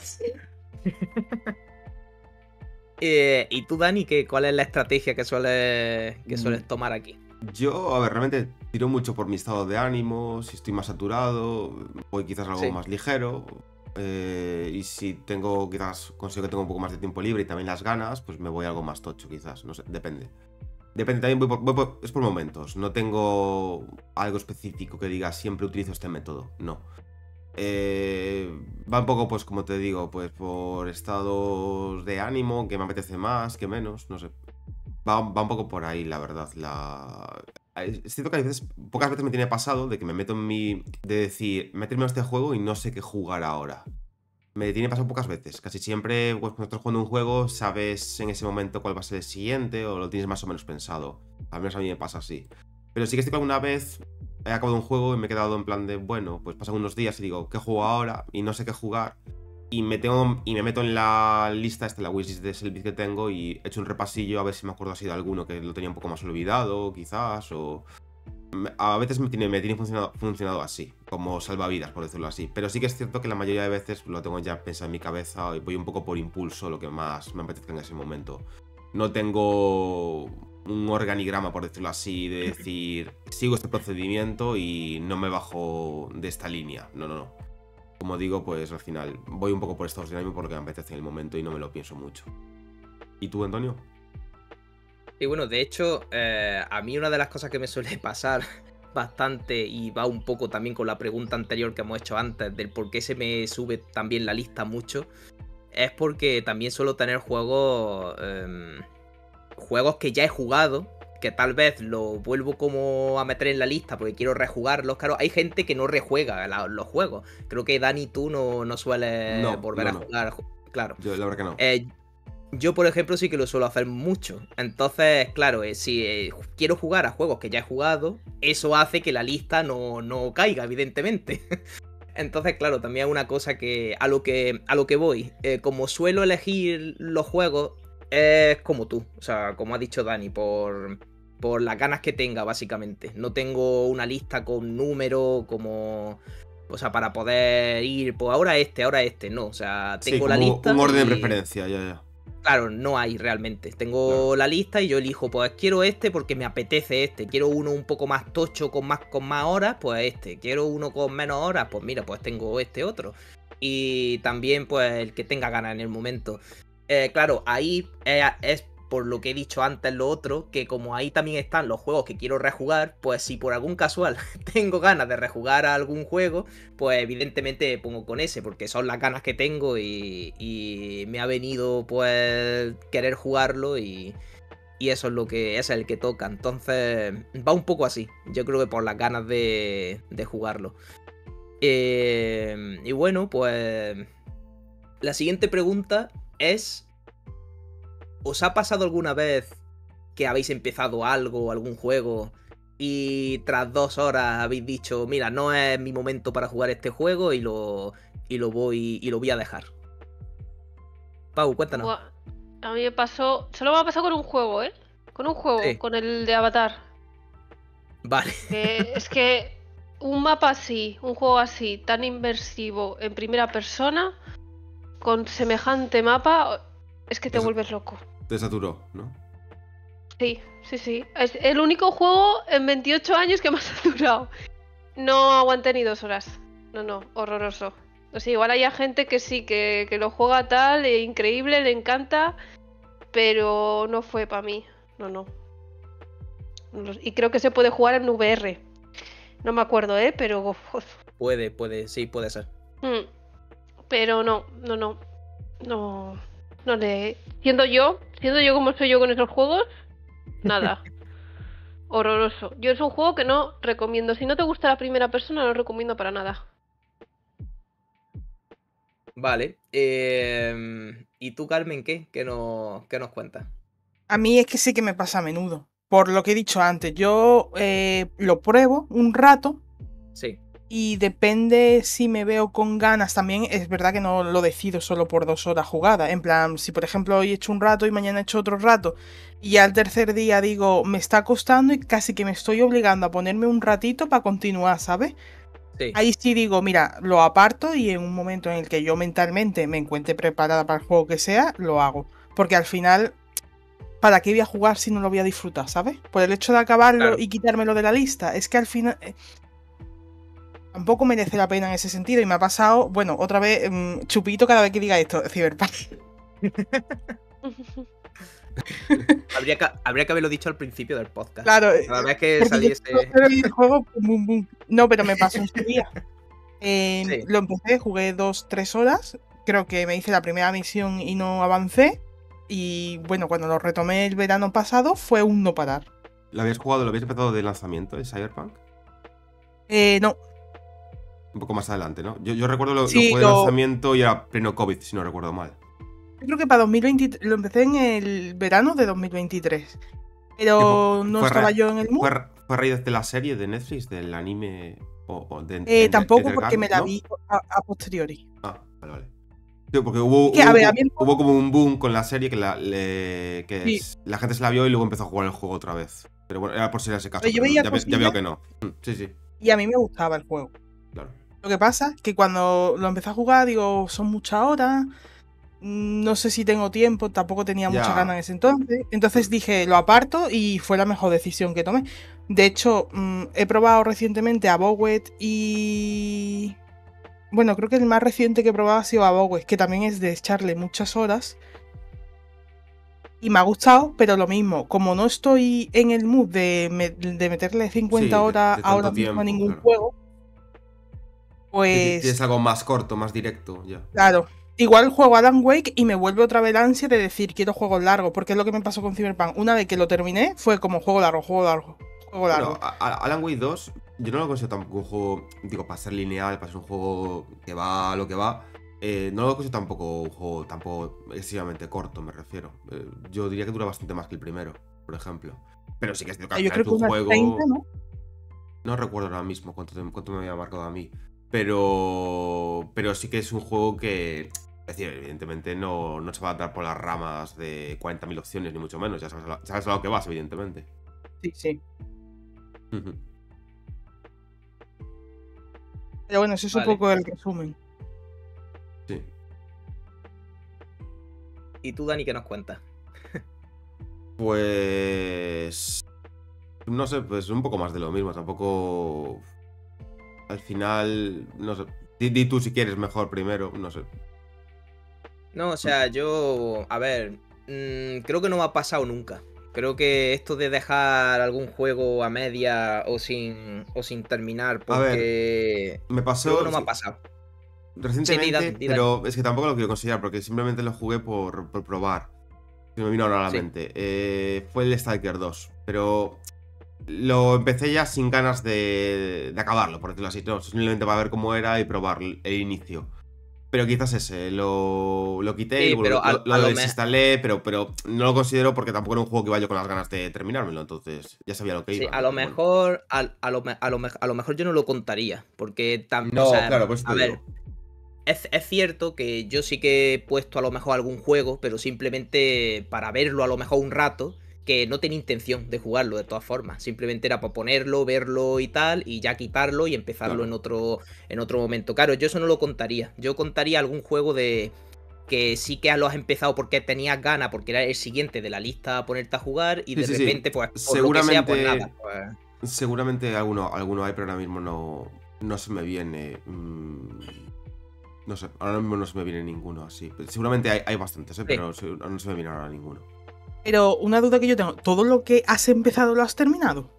¿Y tú, Dani, cuál es la estrategia que sueles tomar aquí? Yo, a ver, realmente tiro mucho por mi estado de ánimo, si estoy más saturado, voy quizás algo Sí. más ligero. Y si consigo que tengo un poco más de tiempo libre y también las ganas, pues me voy a algo más tocho, quizás, no sé, depende. Depende, también es por momentos, no tengo algo específico que diga siempre utilizo este método, no. Va un poco, pues como te digo, pues por estados de ánimo, que me apetece más, que menos, no sé. Va un poco por ahí, la verdad. Es cierto que a veces, pocas veces me tiene pasado de que me meto de decir, meterme en este juego y no sé qué jugar ahora. Me tiene pasado pocas veces. Casi siempre, pues, cuando estás jugando un juego, sabes en ese momento cuál va a ser el siguiente o lo tienes más o menos pensado. Al menos a mí me pasa así. Pero sí que estoy que alguna vez he acabado un juego y me he quedado en plan de, bueno, pues pasan unos días y digo, ¿qué juego ahora? Y no sé qué jugar. Y me meto en la lista, la wishlist de Selbit que tengo y echo un repasillo a ver si me acuerdo así de alguno que lo tenía un poco más olvidado, quizás, o... A veces me tiene funcionado así, como salvavidas, por decirlo así. Pero sí que es cierto que la mayoría de veces lo tengo ya pensado en mi cabeza y voy un poco por impulso, lo que más me apetezca en ese momento. No tengo un organigrama, por decirlo así, de decir, sigo este procedimiento y no me bajo de esta línea. No, no, no. Como digo, pues al final voy un poco por estados de ánimo porque me apetece en el momento y no me lo pienso mucho. ¿Y tú, Antonio? Y bueno, de hecho, a mí una de las cosas que me suele pasar bastante y va un poco también con la pregunta anterior que hemos hecho antes del por qué se me sube también la lista mucho, es porque también suelo tener juegos que ya he jugado, que tal vez lo vuelvo como a meter en la lista porque quiero rejugarlos. Claro, hay gente que no rejuega los juegos. Creo que Dani, tú no sueles No, volver no, a no. jugar. Claro. Yo la verdad que no. Yo, por ejemplo, sí que lo suelo hacer mucho. Entonces, claro, si quiero jugar a juegos que ya he jugado, eso hace que la lista no caiga, evidentemente. Entonces, claro, también es una cosa que a lo que voy. Como suelo elegir los juegos, es como tú. O sea, como ha dicho Dani, por las ganas que tenga, básicamente. No tengo una lista con números como... O sea, para poder ir, pues ahora este, no. O sea, Sí, tengo la como un lista orden de y... preferencia, ya, ya. Claro, no hay realmente. Claro. Tengo la lista y yo elijo, pues quiero este porque me apetece este. Quiero uno un poco más tocho con más horas, pues este. Quiero uno con menos horas, pues mira, pues tengo este otro. Y también, pues, el que tenga ganas en el momento. Claro, ahí es por lo que he dicho antes lo otro, que como ahí también están los juegos que quiero rejugar, pues si por algún casual tengo ganas de rejugar a algún juego, pues evidentemente pongo con ese, porque son las ganas que tengo y me ha venido pues querer jugarlo y eso es ese es el que toca. Entonces va un poco así, yo creo que por las ganas de jugarlo. Y bueno, pues la siguiente pregunta es, ¿os ha pasado alguna vez que habéis empezado algo, algún juego, y tras 2 horas habéis dicho, mira, no es mi momento para jugar este juego y lo voy a dejar? Pau, cuéntanos. Buah, a mí me pasó. Solo me ha pasado con un juego, ¿eh? Con un juego, Sí, con el de Avatar. vale. Es que un mapa así, un juego así, tan inmersivo en primera persona, con semejante mapa, es que te Te, vuelves loco. te saturó, ¿no? Sí, sí, sí. Es el único juego en 28 años que me ha saturado. No aguanté ni 2 horas. No, no, horroroso. O sea, igual hay gente que sí, que lo juega tal, increíble, le encanta, pero no fue para mí. No, no. Y creo que se puede jugar en VR. No me acuerdo, ¿eh? Pero... Sí, puede ser. Pero no, no, no. No, no le... Siendo yo como soy yo con esos juegos, nada. Horroroso. Yo es un juego que no recomiendo. Si no te gusta la primera persona, no lo recomiendo para nada. Vale. ¿Y tú, Carmen, qué? ¿Qué nos cuentas? A mí es que sí que me pasa a menudo. por lo que he dicho antes, yo lo pruebo un rato Sí. y depende si me veo con ganas. También es verdad que no lo decido solo por 2 horas jugadas. En plan, si por ejemplo hoy he hecho un rato y mañana he hecho otro rato y ya al tercer día digo, me está costando y casi que me estoy obligando a ponerme un ratito para continuar, ¿sabes? Sí. Ahí sí digo, mira, lo aparto y en un momento en el que yo mentalmente me encuentre preparada para el juego que sea, lo hago. Porque al final, ¿para qué voy a jugar si no lo voy a disfrutar, ¿sabes? Por el hecho de acabarlo Claro. y quitármelo de la lista. Es que al final tampoco merece la pena en ese sentido. Y me ha pasado, bueno, otra vez, chupito cada vez que diga esto, Cyberpunk. Habría que haberlo dicho al principio del podcast. Claro, Cada vez que porque yo saliese. quiero ver el juego, pum, bum, bum. No, pero me pasó en su día. Sí. Lo empecé, jugué 2-3 horas. Creo que me hice la primera misión y no avancé. Y bueno, cuando lo retomé el verano pasado, fue un no parar. ¿Lo habías jugado, lo habías empezado de lanzamiento, el Cyberpunk? No, Un poco más adelante, ¿no? Yo recuerdo lo sí, jugué de lanzamiento y era pleno COVID, si no recuerdo mal. yo creo que para 2023, lo empecé en el verano de 2023. Pero no fue estaba ra- yo en el mood. ¿Fue a raíz de la serie de Netflix, del anime o de Tampoco Enter porque Gun, me la ¿no? vi a posteriori. Ah, vale, vale. Sí, porque hubo, Es que, a ver, a mí hubo como un boom con la serie que Sí. la gente se la vio y luego empezó a jugar el juego otra vez. Pero bueno, era por si era ese caso. Pero yo Pero veía ya, ya veo que no. Sí, sí, y a mí me gustaba el juego. claro. Lo que pasa es que cuando lo empecé a jugar, digo, son muchas horas. No sé si tengo tiempo, tampoco tenía Ya. muchas ganas en ese entonces. Entonces dije, lo aparto y fue la mejor decisión que tomé. De hecho, he probado recientemente a Bowet y... Bueno, creo que el más reciente que he probado ha sido a Bowet, que también es de echarle muchas horas. Y me ha gustado, pero lo mismo, como no estoy en el mood de meterle 50 Sí, de horas tanto ahora mismo a tiempo, ningún claro. juego, pues... Tienes algo más corto, más directo, ya. Claro. Igual juego Alan Wake y me vuelve otra vez la ansia de decir quiero juegos largos, porque es lo que me pasó con Cyberpunk. Una vez que lo terminé, fue como juego largo, juego largo, juego largo. Bueno, Alan Wake 2, yo no lo considero tampoco un juego, digo, para ser lineal, para ser un juego que va a lo que va. No lo considero tampoco un juego tampoco excesivamente corto, me refiero. Yo diría que dura bastante más que el primero, por ejemplo. Pero sí que es cierto que al Yo final creo que tu unas juego. 30, ¿no? No recuerdo ahora mismo cuánto me había marcado a mí. Pero sí que es un juego que. Es decir, evidentemente no se va a dar por las ramas de 40.000 opciones, ni mucho menos. Ya sabes a lo que vas, evidentemente. Sí, sí. Ujú. Pero bueno, eso es Vale. un poco el resumen. Sí. ¿Y tú, Dani, qué nos cuentas? Pues. No sé, pues un poco más de lo mismo. Tampoco. Al final. No sé. Di tú si quieres mejor primero. No sé. No, o sea, yo, a ver, creo que no me ha pasado nunca. Creo que esto de dejar algún juego a media o sin terminar, A ver, porque Me pasó. creo que no me sí, ha pasado. recientemente, Sí, di, Dani. pero es que tampoco lo quiero considerar porque simplemente lo jugué por probar. Se me vino ahora a la Sí. mente. Fue el Stalker 2, pero lo empecé ya sin ganas de acabarlo, por decirlo así. No, simplemente para ver cómo era y probar el inicio. Pero quizás ese, lo quité Sí, y luego pero lo a lo desinstalé, pero no lo considero porque tampoco era un juego que iba yo con las ganas de terminármelo, entonces ya sabía lo que Sí, iba. a lo pero bueno. mejor, a lo mejor yo no lo contaría, porque No, o sea, claro, por eso te a ver, digo. es cierto que yo sí que he puesto a lo mejor algún juego, pero simplemente para verlo a lo mejor un rato, que no tenía intención de jugarlo de todas formas. Simplemente era para ponerlo, verlo y tal, y ya quitarlo y empezarlo Claro. en otro momento. Claro, yo eso no lo contaría. Yo contaría algún juego de que sí que lo has empezado porque tenías ganas, porque era el siguiente de la lista a ponerte a jugar, y Sí, de sí, sí. repente, pues, por lo que sea, pues Seguramente, nada. Pues... seguramente alguno hay, pero ahora mismo no se me viene. No sé, ahora mismo no se me viene ninguno así. Seguramente hay bastantes, pero no se me viene ahora ninguno. Pero una duda que yo tengo, ¿todo lo que has empezado lo has terminado?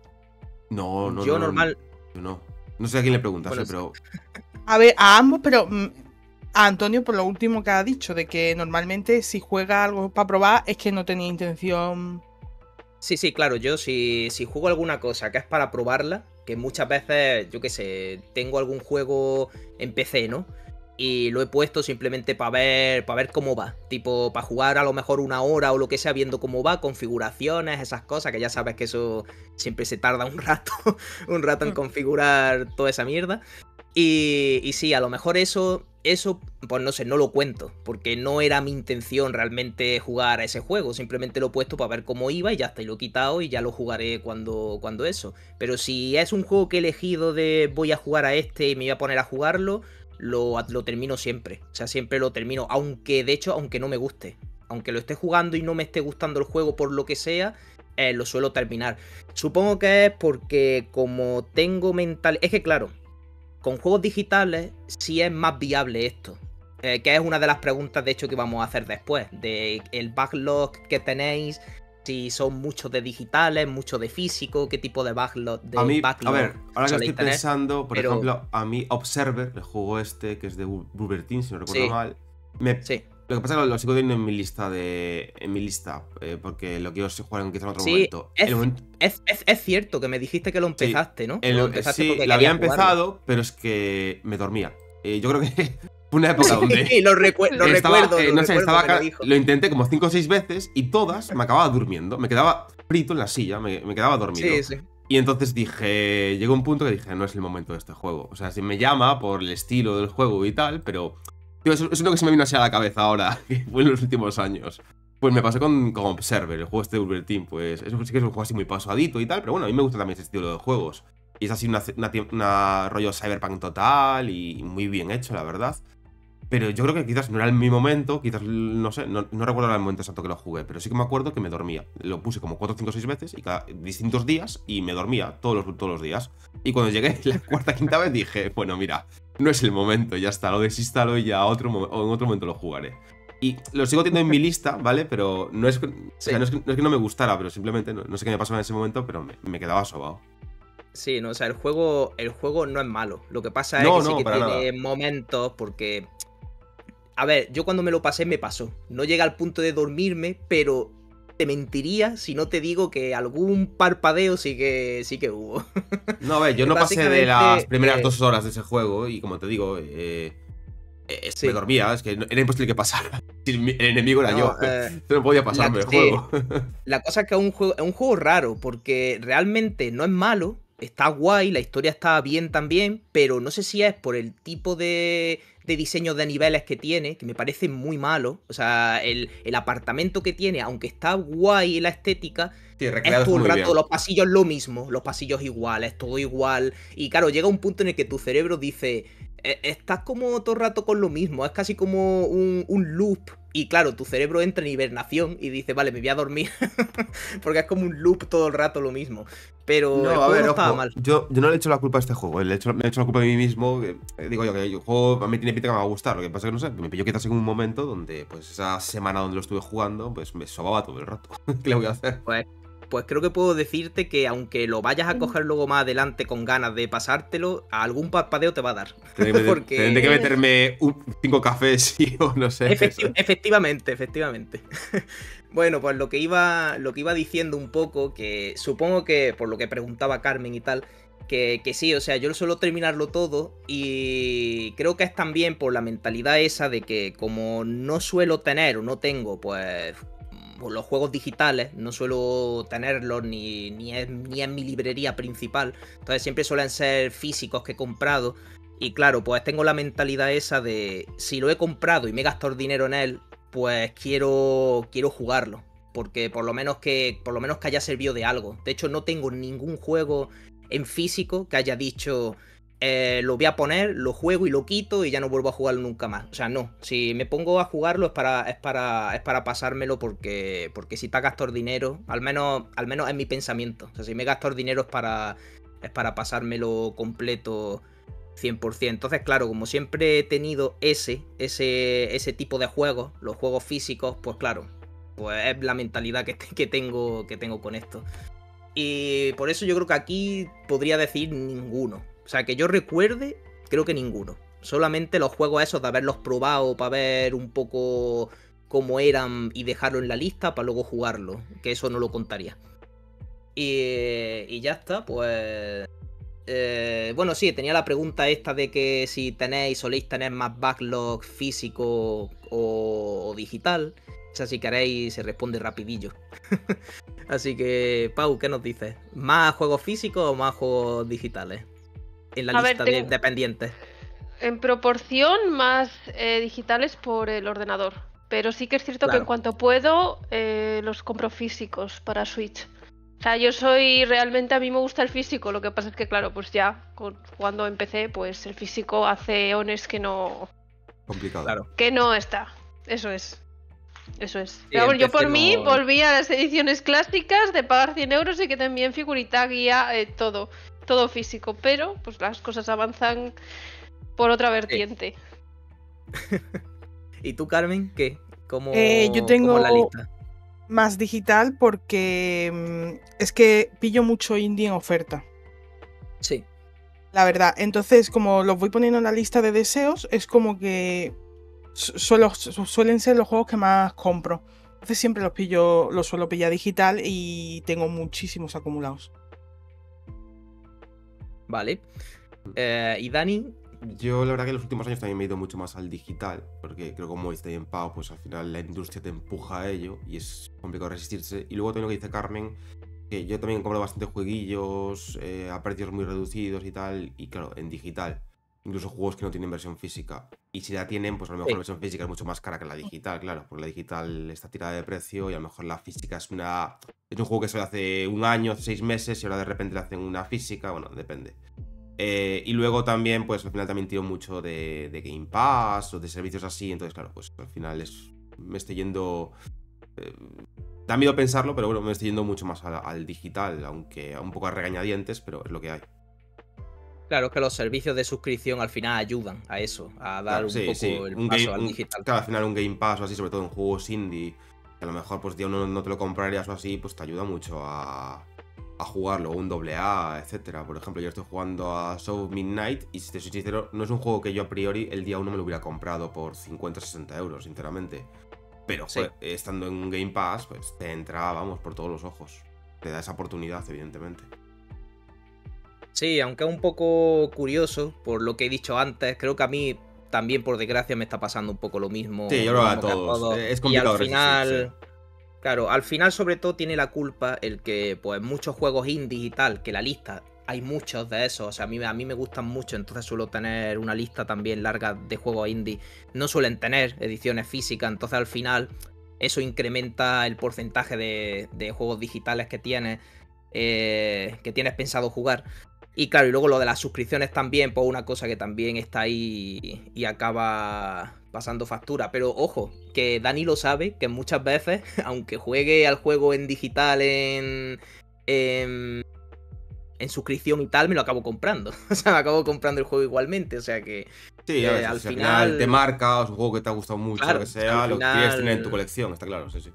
No. Yo normal. Yo no. No sé a quién le preguntas, Bueno, pero. A ver, a ambos, pero a Antonio por lo último que ha dicho, de que normalmente si juega algo para probar es que no tenía intención. Sí, claro, yo si juego alguna cosa que es para probarla, que muchas veces, yo qué sé, tengo algún juego en PC, ¿no? Y lo he puesto simplemente para ver cómo va. Tipo, para jugar a lo mejor una hora o lo que sea, viendo cómo va, configuraciones, esas cosas, que ya sabes que eso siempre se tarda un rato, un rato en configurar toda esa mierda. Y sí, a lo mejor eso, pues no sé, no lo cuento, porque no era mi intención realmente jugar a ese juego, simplemente lo he puesto para ver cómo iba y ya está, y lo he quitado y ya lo jugaré cuando eso. Pero si es un juego que he elegido de voy a jugar a este y me voy a poner a jugarlo, lo termino siempre, o sea, siempre lo termino, aunque de hecho, aunque no me guste, aunque lo esté jugando y no me esté gustando el juego por lo que sea, lo suelo terminar. Supongo que es porque como tengo mental... Es que claro, con juegos digitales sí es más viable esto. Que es una de las preguntas, de hecho, que vamos a hacer después. De el backlog que tenéis, si son muchos de digitales, muchos de físico, qué tipo de backlog A mí, a ver, ahora que soléis estoy tener. pensando, por Pero- ejemplo, a mí Observer, el juego este, que es de Bloober Team, si no recuerdo Sí. mal, Sí, lo que pasa es que lo sigo teniendo en mi lista, porque lo quiero jugar quizá en otro sí, momento. es, El momento- es cierto que me dijiste que lo empezaste, ¿no? el- Lo empezaste sí, porque lo había querías jugarlo. empezado, pero es que me dormía. Yo creo que fue una época donde Sí, lo recuerdo, no sé, recuerdo, estaba me lo dijo. lo intenté como 5 o 6 veces y todas me acababa durmiendo. Me quedaba frito en la silla, me quedaba dormido. Sí, sí. Y entonces llegó un punto que dije, no es el momento de este juego. O sea, si me llama por el estilo del juego y tal, pero... Tío, eso es lo que se me vino así a la cabeza ahora, que fue en los últimos años. Pues me pasó con Observer, el juego este de Bloober Team. Pues eso sí que es un juego así muy pasadito y tal, pero bueno, a mí me gusta también ese estilo de juegos. Y es así una rollo cyberpunk total y muy bien hecho, la verdad. Pero yo creo que quizás no era mi momento, quizás, no sé, no recuerdo el momento exacto que lo jugué, pero sí que me acuerdo que me dormía. Lo puse como 4, 5, 6 veces y cada distintos días y me dormía todos los días. Y cuando llegué la cuarta, quinta vez dije, bueno, mira, no es el momento, ya está, lo desinstalo y ya en otro momento lo jugaré. Y lo sigo teniendo en mi lista, ¿vale? Pero no es, o sea, no es que no me gustara, pero simplemente no sé qué me pasó en ese momento, pero me quedaba sobado. Sí, no, o sea, el juego no es malo. Lo que pasa es No, que sí no, que para tiene momentos porque... A ver, yo cuando me lo pasé me pasó. No llega al punto de dormirme, pero te mentiría si no te digo que algún parpadeo sí que hubo. No, a ver, yo no pasé de Básicamente, las primeras 2 horas de ese juego y como te digo, Sí. me dormía, es que era imposible que pasara. El enemigo era No, yo. No podía pasarme el sí. juego. La cosa es que es un juego raro, porque realmente no es malo, está guay, la historia está bien también, pero no sé si es por el tipo de diseño de niveles que tiene, que me parece muy malo. O sea, el apartamento que tiene, aunque está guay la estética, Sí, es recreados todo el muy rato bien. los pasillos lo mismo, los pasillos iguales, todo igual. Y claro, llega un punto en el que tu cerebro dice, estás como todo el rato con lo mismo, es casi como un loop. Y claro, tu cerebro entra en hibernación y dice, vale, me voy a dormir. Porque es como un loop todo el rato lo mismo. Pero el No, a juego ver, no estaba ojo, mal. yo no le he hecho la culpa a este juego, me he hecho la culpa a mí mismo. Digo yo que el juego a mí tiene pinta que me va a gustar. Lo que pasa es que no sé, me pilló quizás en un momento donde, pues esa semana donde lo estuve jugando, pues me sobaba todo el rato. ¿Qué le voy a hacer? Pues creo que puedo decirte que aunque lo vayas a coger luego más adelante con ganas de pasártelo, algún parpadeo te va a dar. Porque... Tendré que meterme 5 cafés o no sé. Efectivamente. Bueno, pues lo que iba diciendo un poco, que supongo que por lo que preguntaba Carmen y tal, que sí, o sea, yo suelo terminarlo todo y creo que es también por la mentalidad esa de que como no suelo tener o no tengo, pues los juegos digitales, no suelo tenerlos ni en mi librería principal, entonces siempre suelen ser físicos que he comprado. Y claro, pues tengo la mentalidad esa de si lo he comprado y me he gastado dinero en él, pues quiero jugarlo. Porque por lo menos que haya servido de algo. De hecho, no tengo ningún juego en físico que haya dicho lo voy a poner, lo juego y lo quito y ya no vuelvo a jugarlo nunca más. O sea, no. Si me pongo a jugarlo es para pasármelo porque si te has gastado dinero, al menos es mi pensamiento. O sea, si me he gastado dinero es para pasármelo completo 100%. Entonces, claro, como siempre he tenido ese tipo de juegos, los juegos físicos, pues claro, pues es la mentalidad que tengo con esto. Y por eso yo creo que aquí podría decir ninguno. O sea, que yo recuerde, creo que ninguno. Solamente los juegos esos de haberlos probado para ver un poco cómo eran y dejarlo en la lista para luego jugarlo, que eso no lo contaría. Y ya está, pues... Bueno, sí, tenía la pregunta esta de que si soléis tener más backlog físico o digital. O sea, si queréis, se responde rapidillo. Así que, Pau, ¿qué nos dices? ¿Más juegos físicos o más juegos digitales? En la lista de pendientes. En proporción más digitales por el ordenador. Pero sí que es cierto que en cuanto puedo, los compro físicos para Switch. O sea, yo soy realmente, a mí me gusta el físico. Lo que pasa es que, claro, pues ya cuando empecé, pues el físico hace eones que no. Complicado. Claro. Que no está. Eso es. Sí, pero bueno, yo por empecemos... mí volví a las ediciones clásicas de pagar 100 euros y que también figurita, guía, todo físico. Pero pues las cosas avanzan por otra vertiente. ¿Y tú, Carmen, qué? Yo tengo la lista? Más digital porque es que pillo mucho indie en oferta. Sí. La verdad, entonces como los voy poniendo en la lista de deseos, es como que suelen ser los juegos que más compro. Entonces siempre los suelo pillar digital y tengo muchísimos acumulados. Vale. ¿Y Dani? Yo la verdad que en los últimos años también me he ido mucho más al digital, porque creo que como está en Pau, pues al final la industria te empuja a ello y es complicado resistirse. Y luego también lo que dice Carmen, que yo también compro bastante jueguillos a precios muy reducidos y tal, y claro, en digital. Incluso juegos que no tienen versión física. Y si la tienen, pues a lo mejor la versión física es mucho más cara que la digital, claro, porque la digital está tirada de precio y a lo mejor la física es un juego que sale hace un año, hace 6 meses y ahora de repente le hacen una física, bueno, depende. Y luego también, pues al final también tiro mucho de Game Pass o de servicios así, entonces claro, pues al final me estoy yendo... da miedo pensarlo, pero bueno, me estoy yendo mucho más al digital, aunque un poco a regañadientes, pero es lo que hay. Claro, es que los servicios de suscripción al final ayudan a eso, a dar el paso al digital. Claro, al final un Game Pass o así, sobre todo en juegos indie, que a lo mejor pues ya no te lo comprarías o así, pues te ayuda mucho a jugarlo, un AA, etcétera. Por ejemplo, yo estoy jugando a Show Midnight y si te soy sincero, no es un juego que yo a priori el día 1 me lo hubiera comprado por 50-60 euros, sinceramente. Pero joder, estando en un Game Pass, pues te entra, vamos, por todos los ojos. Te da esa oportunidad, evidentemente. Sí, aunque es un poco curioso, por lo que he dicho antes, creo que a mí también, por desgracia, me está pasando un poco lo mismo. Sí, yo creo que a todos. Es complicado resistirse. Claro, al final sobre todo tiene la culpa el que pues muchos juegos indie y tal, que la lista hay muchos de esos, o sea, a mí me gustan mucho, entonces suelo tener una lista también larga de juegos indie, no suelen tener ediciones físicas, entonces al final eso incrementa el porcentaje de juegos digitales que tienes pensado jugar. Y claro, y luego lo de las suscripciones también, pues una cosa que también está ahí y acaba pasando factura. Pero ojo, que Dani lo sabe, que muchas veces, aunque juegue al juego en digital, en suscripción y tal, me lo acabo comprando. O sea, me acabo comprando el juego igualmente. O sea que sí, al final te marca, es un juego que te ha gustado mucho, claro, lo que sea, lo quieres tener en tu colección, está claro, sí.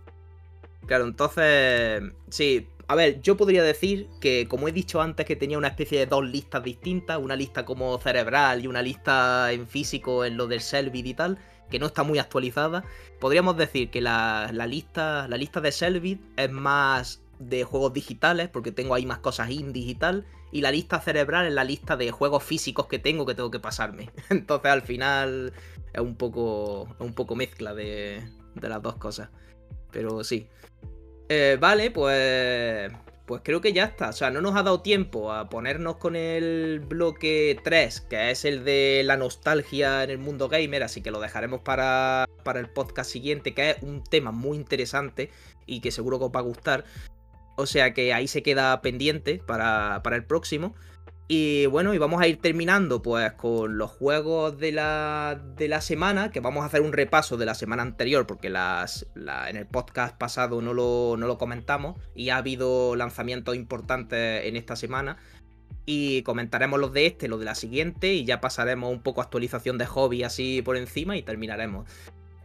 Claro, entonces, sí. A ver, yo podría decir que, como he dicho antes, que tenía una especie de dos listas distintas, una lista como cerebral y una lista en físico en lo del Selbit y tal, que no está muy actualizada. Podríamos decir que la lista de Selbit es más de juegos digitales, porque tengo ahí más cosas indies y tal, y la lista cerebral es la lista de juegos físicos que tengo que pasarme. Entonces, al final, es un poco mezcla de las dos cosas. Pero sí. Vale, pues creo que ya está. O sea, no nos ha dado tiempo a ponernos con el bloque 3, que es el de la nostalgia en el mundo gamer, así que lo dejaremos para el podcast siguiente, que es un tema muy interesante y que seguro que os va a gustar. O sea que ahí se queda pendiente para el próximo. Y bueno, y vamos a ir terminando pues con los juegos de la semana, que vamos a hacer un repaso de la semana anterior, porque en el podcast pasado no lo comentamos, y ha habido lanzamientos importantes en esta semana, y comentaremos los de los de la siguiente, y ya pasaremos un poco actualización de hobby así por encima y terminaremos.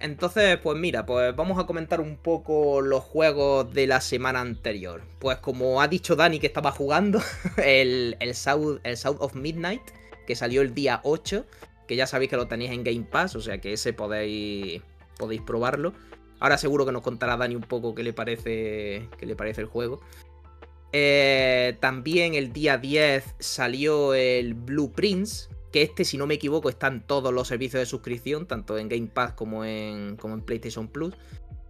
Entonces, pues mira, pues vamos a comentar un poco los juegos de la semana anterior. Pues como ha dicho Dani que estaba jugando, el South of Midnight, que salió el día 8, que ya sabéis que lo tenéis en Game Pass, o sea que ese podéis probarlo. Ahora seguro que nos contará Dani un poco qué le parece el juego. También el día 10 salió el Blueprints, que si no me equivoco, está en todos los servicios de suscripción, tanto en Game Pass como en PlayStation Plus.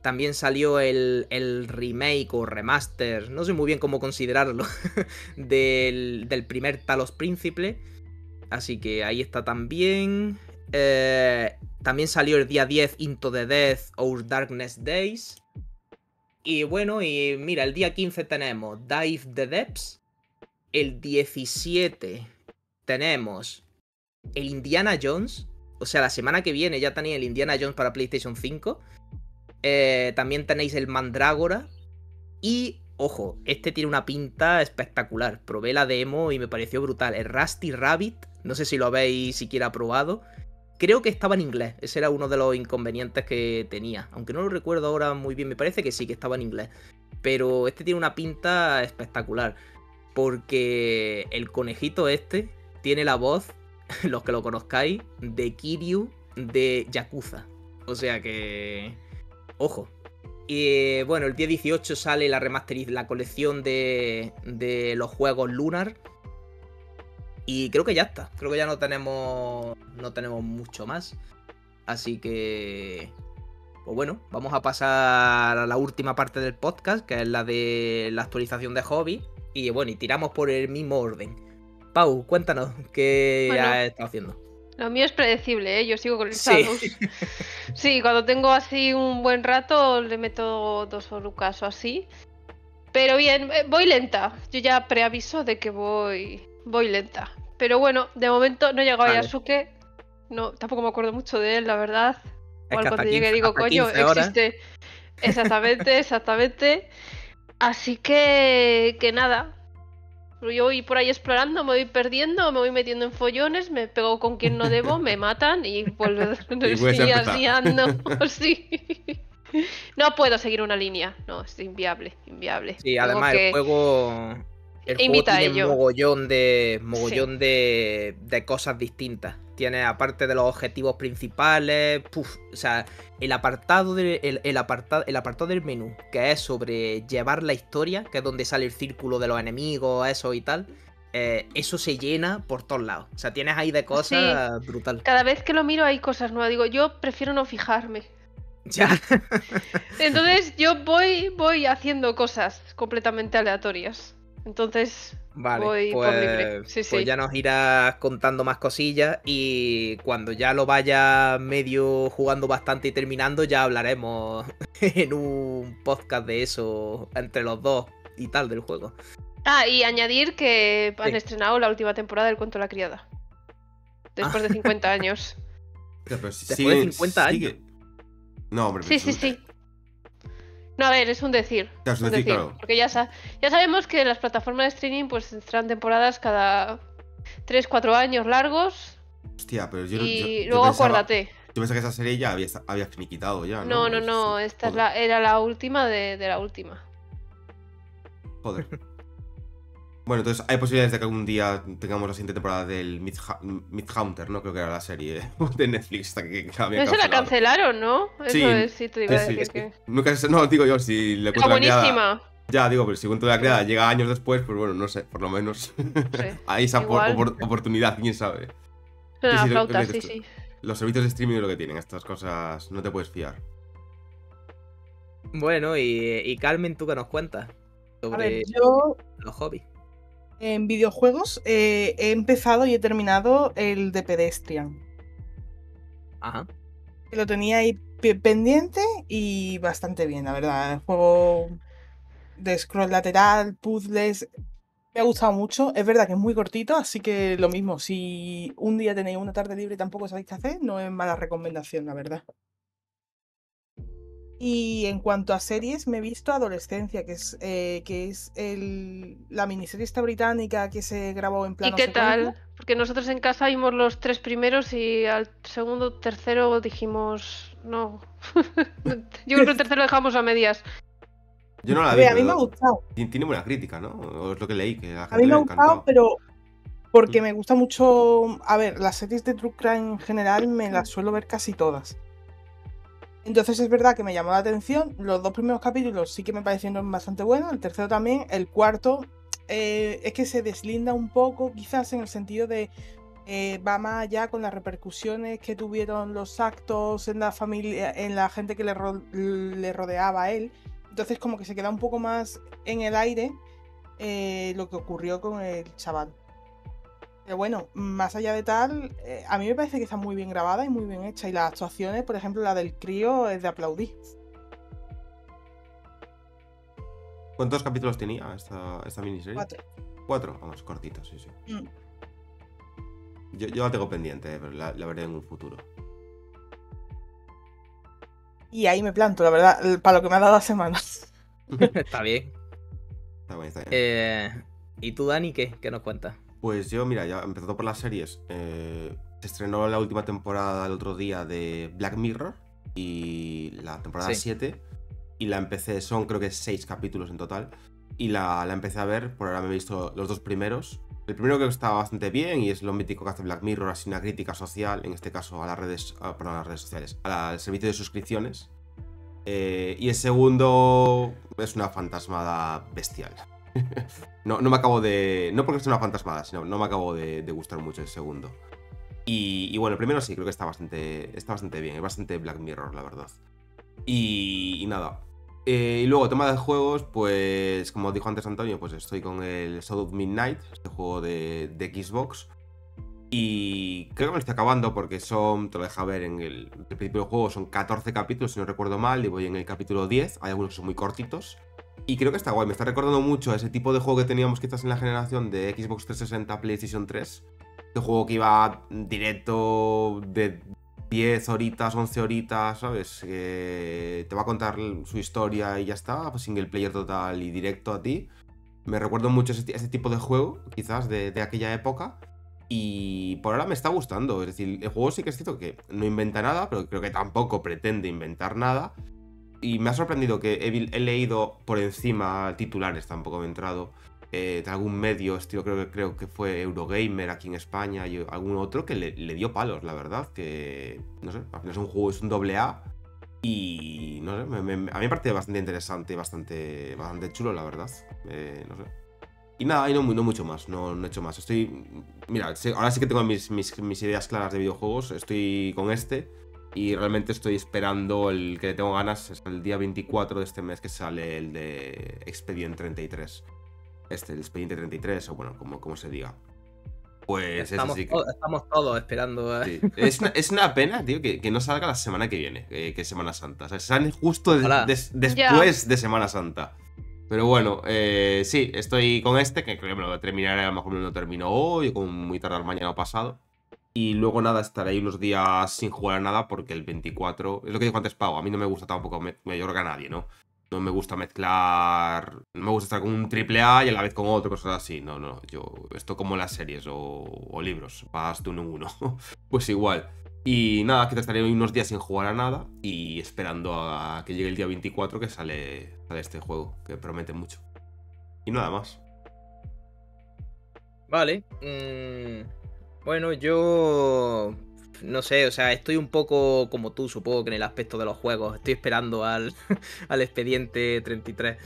También salió el remake o remaster, no sé muy bien cómo considerarlo, del primer Talos Príncipe. Así que ahí está también. También salió el día 10 Into the Death Our Darkness Days. Y bueno, y mira, el día 15 tenemos Dive the Depths. El 17 tenemos el Indiana Jones. O sea, la semana que viene ya tenéis el Indiana Jones para PlayStation 5. También tenéis el Mandrágora. Y, ojo, tiene una pinta espectacular. Probé la demo y me pareció brutal. El Rusty Rabbit, no sé si lo habéis siquiera probado. Creo que estaba en inglés. Ese era uno de los inconvenientes que tenía. Aunque no lo recuerdo ahora muy bien. Me parece que sí, que estaba en inglés. Pero tiene una pinta espectacular. Porque el conejito tiene la voz, los que lo conozcáis, de Kiryu de Yakuza. O sea que... Ojo. Y bueno, el día 18 sale la colección de los juegos Lunar. Y creo que ya está. Creo que ya no tenemos mucho más. Así que... Pues bueno, vamos a pasar a la última parte del podcast, que es la de la actualización de hobby. Y bueno, y tiramos por el mismo orden. Pau, cuéntanos qué has estado haciendo. Lo mío es predecible, ¿eh? Yo sigo con el Shadows. Sí, cuando tengo así un buen rato le meto 2 horucas o así. Pero bien, voy lenta. Yo ya preaviso de que voy lenta. Pero bueno, de momento no he llegado a Yasuke. No, tampoco me acuerdo mucho de él, la verdad. Igual cuando llegue digo, coño, existe. Exactamente. Así que nada. Yo voy por ahí explorando, me voy perdiendo, me voy metiendo en follones, me pego con quien no debo, me matan y vuelvo así ando. Sí. No puedo seguir una línea, no, es inviable. Sí, además el juego tiene mogollón de cosas distintas. Tiene, aparte de los objetivos principales, o sea, el apartado del menú, que es sobre llevar la historia, que es donde sale el círculo de los enemigos, eso y tal, eso se llena por todos lados. O sea, tienes ahí de cosas brutal. Cada vez que lo miro hay cosas nuevas. Digo, yo prefiero no fijarme. Ya. Entonces yo voy haciendo cosas completamente aleatorias. Entonces vale, voy por libre. Sí. Pues ya nos irás contando más cosillas y cuando ya lo vaya medio jugando bastante y terminando ya hablaremos en un podcast de eso entre los dos y tal del juego. Y añadir que han estrenado la última temporada del Cuento de la Criada. Después de 50 años. Pero si después de 50 años. No, hombre. Sí. No, a ver, es un decir. Es un decir, claro. Porque ya sabemos que las plataformas de streaming pues estrenan temporadas cada 3-4 años largos. Hostia, pero luego acuérdate. Yo pensaba que esa serie ya había finiquitado ya, ¿no? No. Esta era la última de la última. Joder. Bueno, entonces hay posibilidades de que algún día tengamos la siguiente temporada del Midhunter, ¿no? Creo que era la serie de Netflix esta que había cancelado. No se la cancelaron, ¿no? Eso sí, te iba a decir que... No, digo yo, si le cuento la buenísima. Criada... Ya, digo, pero si Cuento de la Criada llega años después, pues bueno, no sé, por lo menos hay esa oportunidad, quién sabe. Suena flauta, sí. Los servicios de streaming es lo que tienen, estas cosas no te puedes fiar. Bueno, y Carmen, ¿tú qué nos cuentas sobre los hobbies? En videojuegos he empezado y he terminado el de Pedestrian. Ajá. Lo tenía ahí pendiente y bastante bien, la verdad. El juego de scroll lateral, puzzles, me ha gustado mucho. Es verdad que es muy cortito, así que lo mismo. Si un día tenéis una tarde libre y tampoco sabéis qué hacer, no es mala recomendación, la verdad. Y en cuanto a series, me he visto Adolescencia, que es la miniserie esta británica que se grabó en plano secuencia. ¿Y qué secuencia. tal? Porque nosotros en casa vimos los 3 primeros y al segundo, tercero dijimos no. Yo creo que el tercero dejamos a medias. Yo no la vi. A mí me ha gustado. Tiene buena crítica, ¿no? O es lo que leí, que a mí me ha gustado, pero porque me gusta mucho... A ver, las series de True Crime en general me las suelo ver casi todas. Entonces es verdad que me llamó la atención. Los 2 primeros capítulos sí que me parecieron bastante buenos. El tercero también. El cuarto es que se deslinda un poco, quizás en el sentido de va más allá con las repercusiones que tuvieron los actos en la familia, en la gente que le rodeaba a él. Entonces como que se queda un poco más en el aire lo que ocurrió con el chaval. Pero bueno, más allá de tal, a mí me parece que está muy bien grabada y muy bien hecha. Y las actuaciones, por ejemplo, la del crío es de aplaudir. ¿Cuántos capítulos tenía esta miniserie? 4. 4, vamos, cortito, sí. Mm. Yo la tengo pendiente, pero la veré en un futuro. Y ahí me planto, la verdad, para lo que me ha dado la semana. Está bien. Está bien. ¿Y tú, Dani, qué nos cuentas? Pues yo, mira, ya empezando por las series, se estrenó la última temporada el otro día de Black Mirror y la temporada 7 y la empecé, son creo que 6 capítulos en total y la empecé a ver, por ahora me he visto los 2 primeros. El primero creo que está bastante bien y es lo mítico que hace Black Mirror, así una crítica social, en este caso a las redes, perdón, a las redes sociales, al servicio de suscripciones. Y el segundo es una fantasmada bestial. No me acabo de... No porque sea una fantasmada, sino no me acabo de gustar mucho el segundo. Y bueno, el primero sí, creo que está bastante bien. Es bastante Black Mirror, la verdad. Y nada. Y luego, tema de juegos, pues como dijo antes Antonio, pues estoy con el Shadow of Midnight, este juego de Xbox. Y creo que me lo estoy acabando porque te lo deja ver en el principio del juego, son 14 capítulos, si no recuerdo mal, y voy en el capítulo 10, hay algunos que son muy cortitos. Y creo que está guay, me está recordando mucho a ese tipo de juego que teníamos quizás en la generación de Xbox 360, PlayStation 3. Este juego que iba directo de 10 horitas, 11 horitas, ¿sabes? Que te va a contar su historia y ya está, pues single player total y directo a ti. Me recuerdo mucho ese tipo de juego, quizás de aquella época. Y por ahora me está gustando, es decir, el juego sí que es cierto que no inventa nada, pero creo que tampoco pretende inventar nada. Y me ha sorprendido que he leído por encima titulares, tampoco me he entrado, de algún medio, estilo creo que fue Eurogamer aquí en España y algún otro que le dio palos, la verdad. Que, no sé, al final es un juego, es un AA. Y, no sé, a mí me parece bastante interesante, bastante chulo, la verdad. No sé. Y nada, y no mucho más, no he hecho más. Mira, ahora sí que tengo mis ideas claras de videojuegos, estoy con este. Y realmente estoy esperando el que le tengo ganas, es el día 24 de este mes que sale el de Expediente 33. El Expediente 33, o bueno, como se diga. Pues estamos todos esperando. Sí. Es una pena, tío, que no salga la semana que viene, que es Semana Santa. O sea, salen justo después de Semana Santa. Pero bueno, sí, estoy con este, que creo que me lo terminaré, a lo mejor me lo termino hoy, o como muy tarde mañana o pasado. Y luego nada, estaré ahí unos días sin jugar a nada porque el 24, es lo que dijo antes Pau, a mí no me gusta tampoco mayor que a nadie, ¿no? No me gusta mezclar, no me gusta estar con un AAA y a la vez con otro, cosas así, no, esto como las series o libros, vas de uno en uno, pues igual. Y nada, que estaré unos días sin jugar a nada y esperando a que llegue el día 24 que sale este juego, que promete mucho. Y nada más. Vale. Bueno, yo no sé, o sea, estoy un poco como tú, supongo que en el aspecto de los juegos. Estoy esperando al Expediente 33.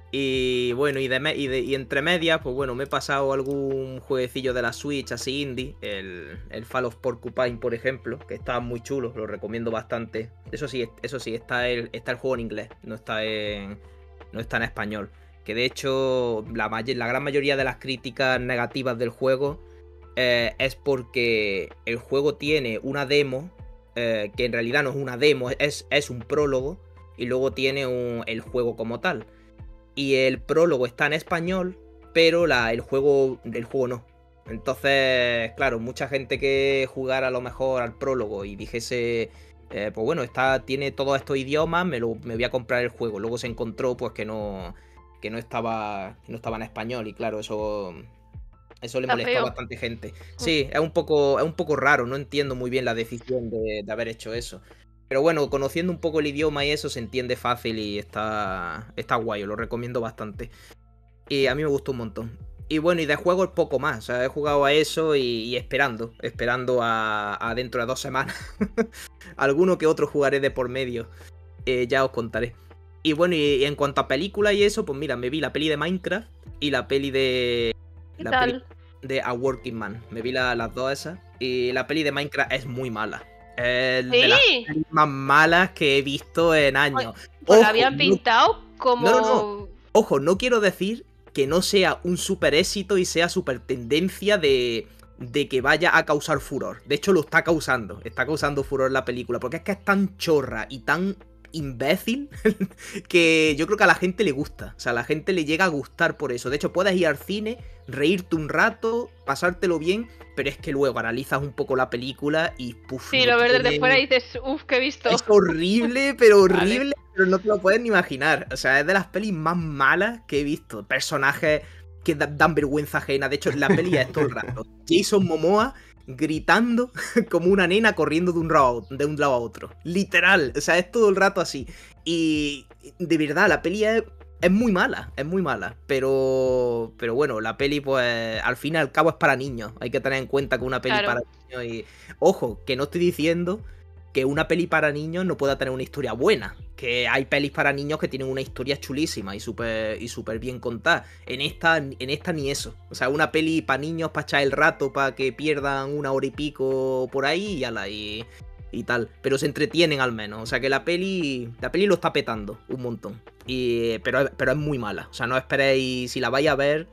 Y bueno, y entre medias, pues bueno, me he pasado algún jueguecillo de la Switch así indie. El Fall of Porcupine, por ejemplo, que está muy chulo, lo recomiendo bastante. Eso sí, está el juego en inglés, no está en español. Que de hecho, la gran mayoría de las críticas negativas del juego es porque el juego tiene una demo, que en realidad no es una demo, es un prólogo, y luego tiene el juego como tal. Y el prólogo está en español, pero el juego no. Entonces, claro, mucha gente que jugara a lo mejor al prólogo y dijese, pues bueno, tiene todos estos idiomas, me voy a comprar el juego. Luego se encontró pues que no estaba en español, y claro, eso le molestó a bastante gente. Sí, es un poco raro, no entiendo muy bien la decisión de haber hecho eso. Pero bueno, conociendo un poco el idioma y eso se entiende fácil y está guay, lo recomiendo bastante. Y a mí me gustó un montón. Y bueno, y de juegos poco más. O sea, he jugado a eso y esperando a dentro de 2 semanas. Alguno que otro jugaré de por medio. Ya os contaré. Y bueno, y en cuanto a películas y eso, pues mira, me vi la peli de Minecraft y la peli de... ¿Qué La tal? peli de A Working Man. Me vi las dos esas. Y la peli de Minecraft es muy mala. Es de las Sí, pelis más malas que he visto en años. pues la Ojo, habían no- pintado como... No. Ojo, no quiero decir que no sea un super éxito y sea super tendencia de que vaya a causar furor. De hecho, lo está causando. Está causando furor la película. Porque es que es tan chorra y tan imbécil que yo creo que a la gente le gusta. O sea, a la gente le llega a gustar por eso. De hecho, puedes ir al cine, reírte un rato, pasártelo bien, pero es que luego analizas un poco la película y puf, Sí, no lo ves desde tiene- fuera y dices, uff, que he visto. es horrible, pero Vale. horrible, pero no te lo puedes ni imaginar. O sea, es de las pelis más malas que he visto. Personajes que dan vergüenza ajena. De hecho, la peli es todo el rato. Jason Momoa gritando como una nena corriendo de un lado a otro. Literal. O sea, es todo el rato así. Y de verdad, la peli es muy mala. Es muy mala. Pero bueno, la peli, pues, al fin y al cabo es para niños. Hay que tener en cuenta que una peli Claro. para niños. Y ojo, que no estoy diciendo que una peli para niños no pueda tener una historia buena. Que hay pelis para niños que tienen una historia chulísima y súper bien contada. En esta ni eso. O sea, una peli para niños, para echar el rato, para que pierdan 1 hora y pico por ahí y tal. Pero se entretienen al menos. O sea que la peli lo está petando un montón. Pero es muy mala. O sea, no esperéis, si la vais a ver,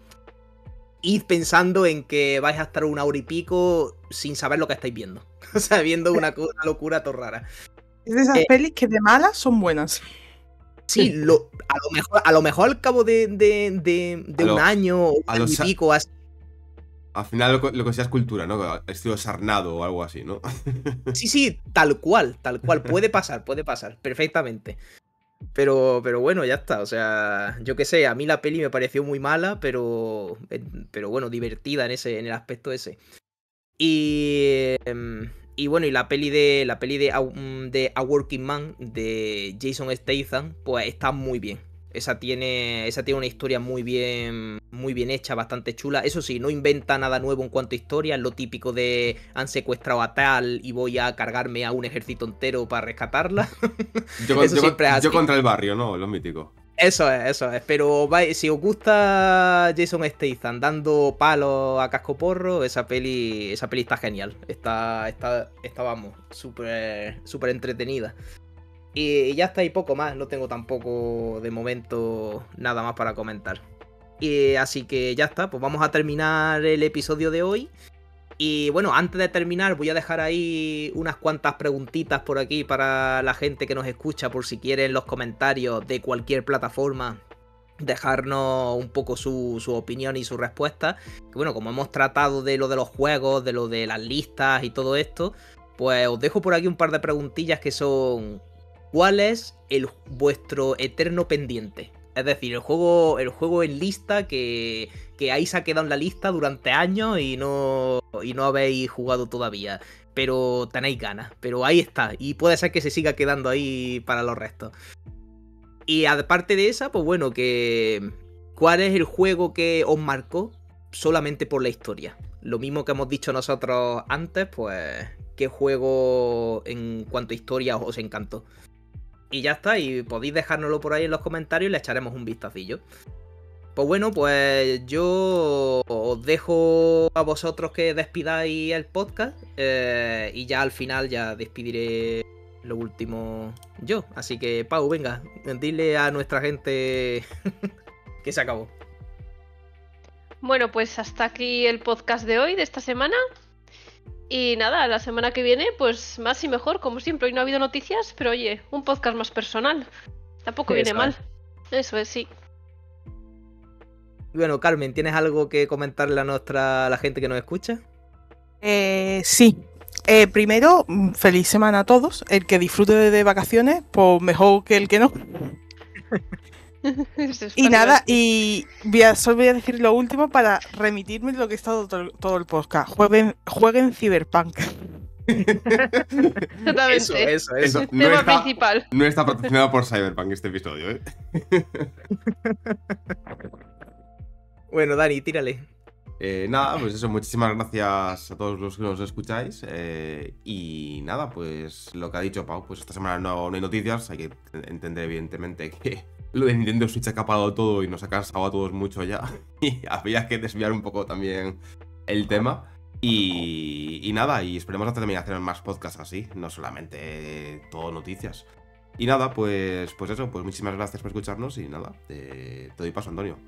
id pensando en que vais a estar 1 hora y pico sin saber lo que estáis viendo. O sea, viendo una locura todo rara. Es de esas pelis que de malas son buenas. Sí, a lo mejor al cabo de un año o a un año y los- pico así. Al final lo que sea es cultura, ¿no? Estilo Sarnado o algo así, ¿no? Sí, tal cual. Puede pasar, perfectamente. Pero bueno, ya está. O sea, yo qué sé, a mí la peli me pareció muy mala, pero bueno, divertida en el aspecto ese. Y bueno, y la peli de A Working Man de Jason Statham, pues está muy bien. Esa tiene una historia muy bien hecha, bastante chula. Eso sí, no inventa nada nuevo en cuanto a historia. Es lo típico de han secuestrado a tal y voy a cargarme a un ejército entero para rescatarla. Eso siempre es así. Yo contra el barrio, ¿no? Lo mítico. Eso es. Pero si os gusta Jason Statham dando palos a cascoporro, esa peli está genial. Está vamos, súper entretenida. Y ya está, y poco más. No tengo tampoco de momento nada más para comentar. Así que ya está, pues vamos a terminar el episodio de hoy. Y bueno, antes de terminar voy a dejar ahí unas cuantas preguntitas por aquí para la gente que nos escucha, por si quieren en los comentarios de cualquier plataforma dejarnos un poco su opinión y su respuesta. Que bueno, como hemos tratado de lo de los juegos, de lo de las listas y todo esto, pues os dejo por aquí un par de preguntillas que son: ¿cuál es vuestro eterno pendiente? Es decir, el juego en lista que ahí se ha quedado en la lista durante años y no habéis jugado todavía, pero tenéis ganas, pero ahí está, y puede ser que se siga quedando ahí para los restos. Y aparte de esa, pues bueno, ¿cuál es el juego que os marcó solamente por la historia? Lo mismo que hemos dicho nosotros antes, pues ¿qué juego en cuanto a historia os encantó? Y ya está, y podéis dejárnoslo por ahí en los comentarios y le echaremos un vistacillo. Pues bueno, pues yo os dejo a vosotros que despidáis el podcast, y ya al final ya despediré lo último yo. Así que, Pau, venga, dile a nuestra gente que se acabó. Bueno, pues hasta aquí el podcast de hoy, de esta semana. Y nada, la semana que viene, pues más y mejor, como siempre. Hoy no ha habido noticias, pero oye, un podcast más personal. Tampoco viene Eso mal. Eso es, sí. Bueno, Carmen, ¿tienes algo que comentarle a la gente que nos escucha? Sí. Primero, feliz semana a todos. El que disfrute de vacaciones, pues mejor que el que no. Y nada, y solo voy a decir lo último para remitirme lo que he estado todo el podcast. Jueguen Cyberpunk. Totalmente. Eso. Tema principal. No está patrocinado por Cyberpunk este episodio, ¿eh? Bueno, Dani, tírale. Nada, pues eso, muchísimas gracias a todos los que nos escucháis. Y nada, pues lo que ha dicho Pau, pues esta semana no hay noticias. Hay que entender, evidentemente, que lo de Nintendo Switch ha acapado todo y nos ha cansado a todos mucho ya. Y había que desviar un poco también el tema. Y nada, y esperemos también hacer más podcasts así, no solamente todo noticias. Y nada, pues eso, pues muchísimas gracias por escucharnos y nada, te doy paso, Antonio.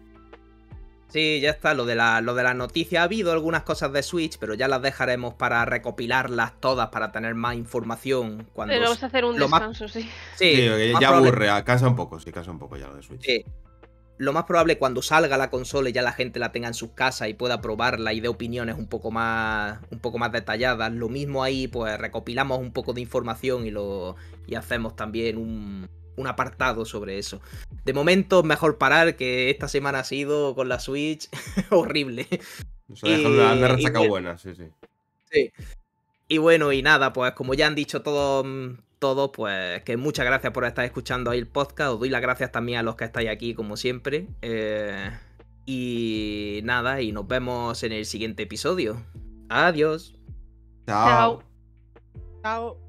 Sí, ya está. Lo de la noticia, ha habido algunas cosas de Switch, pero ya las dejaremos para recopilarlas todas, para tener más información. Cuando Pero vamos a hacer un descanso, sí. Sí, más ya probable- aburre, cansa un poco ya lo de Switch. Sí. Lo más probable cuando salga la consola y ya la gente la tenga en sus casas y pueda probarla y dé opiniones un poco más detalladas. Lo mismo ahí, pues recopilamos un poco de información y hacemos también un apartado sobre eso. De momento, mejor parar, que esta semana ha sido con la Switch horrible. Nos ha dejado una resaca bueno, buena, sí. sí. Y bueno, y nada, pues como ya han dicho todos, pues que muchas gracias por estar escuchando ahí el podcast. Os doy las gracias también a los que estáis aquí, como siempre. Y nada, y nos vemos en el siguiente episodio. Adiós. Chao. Chao. Chao.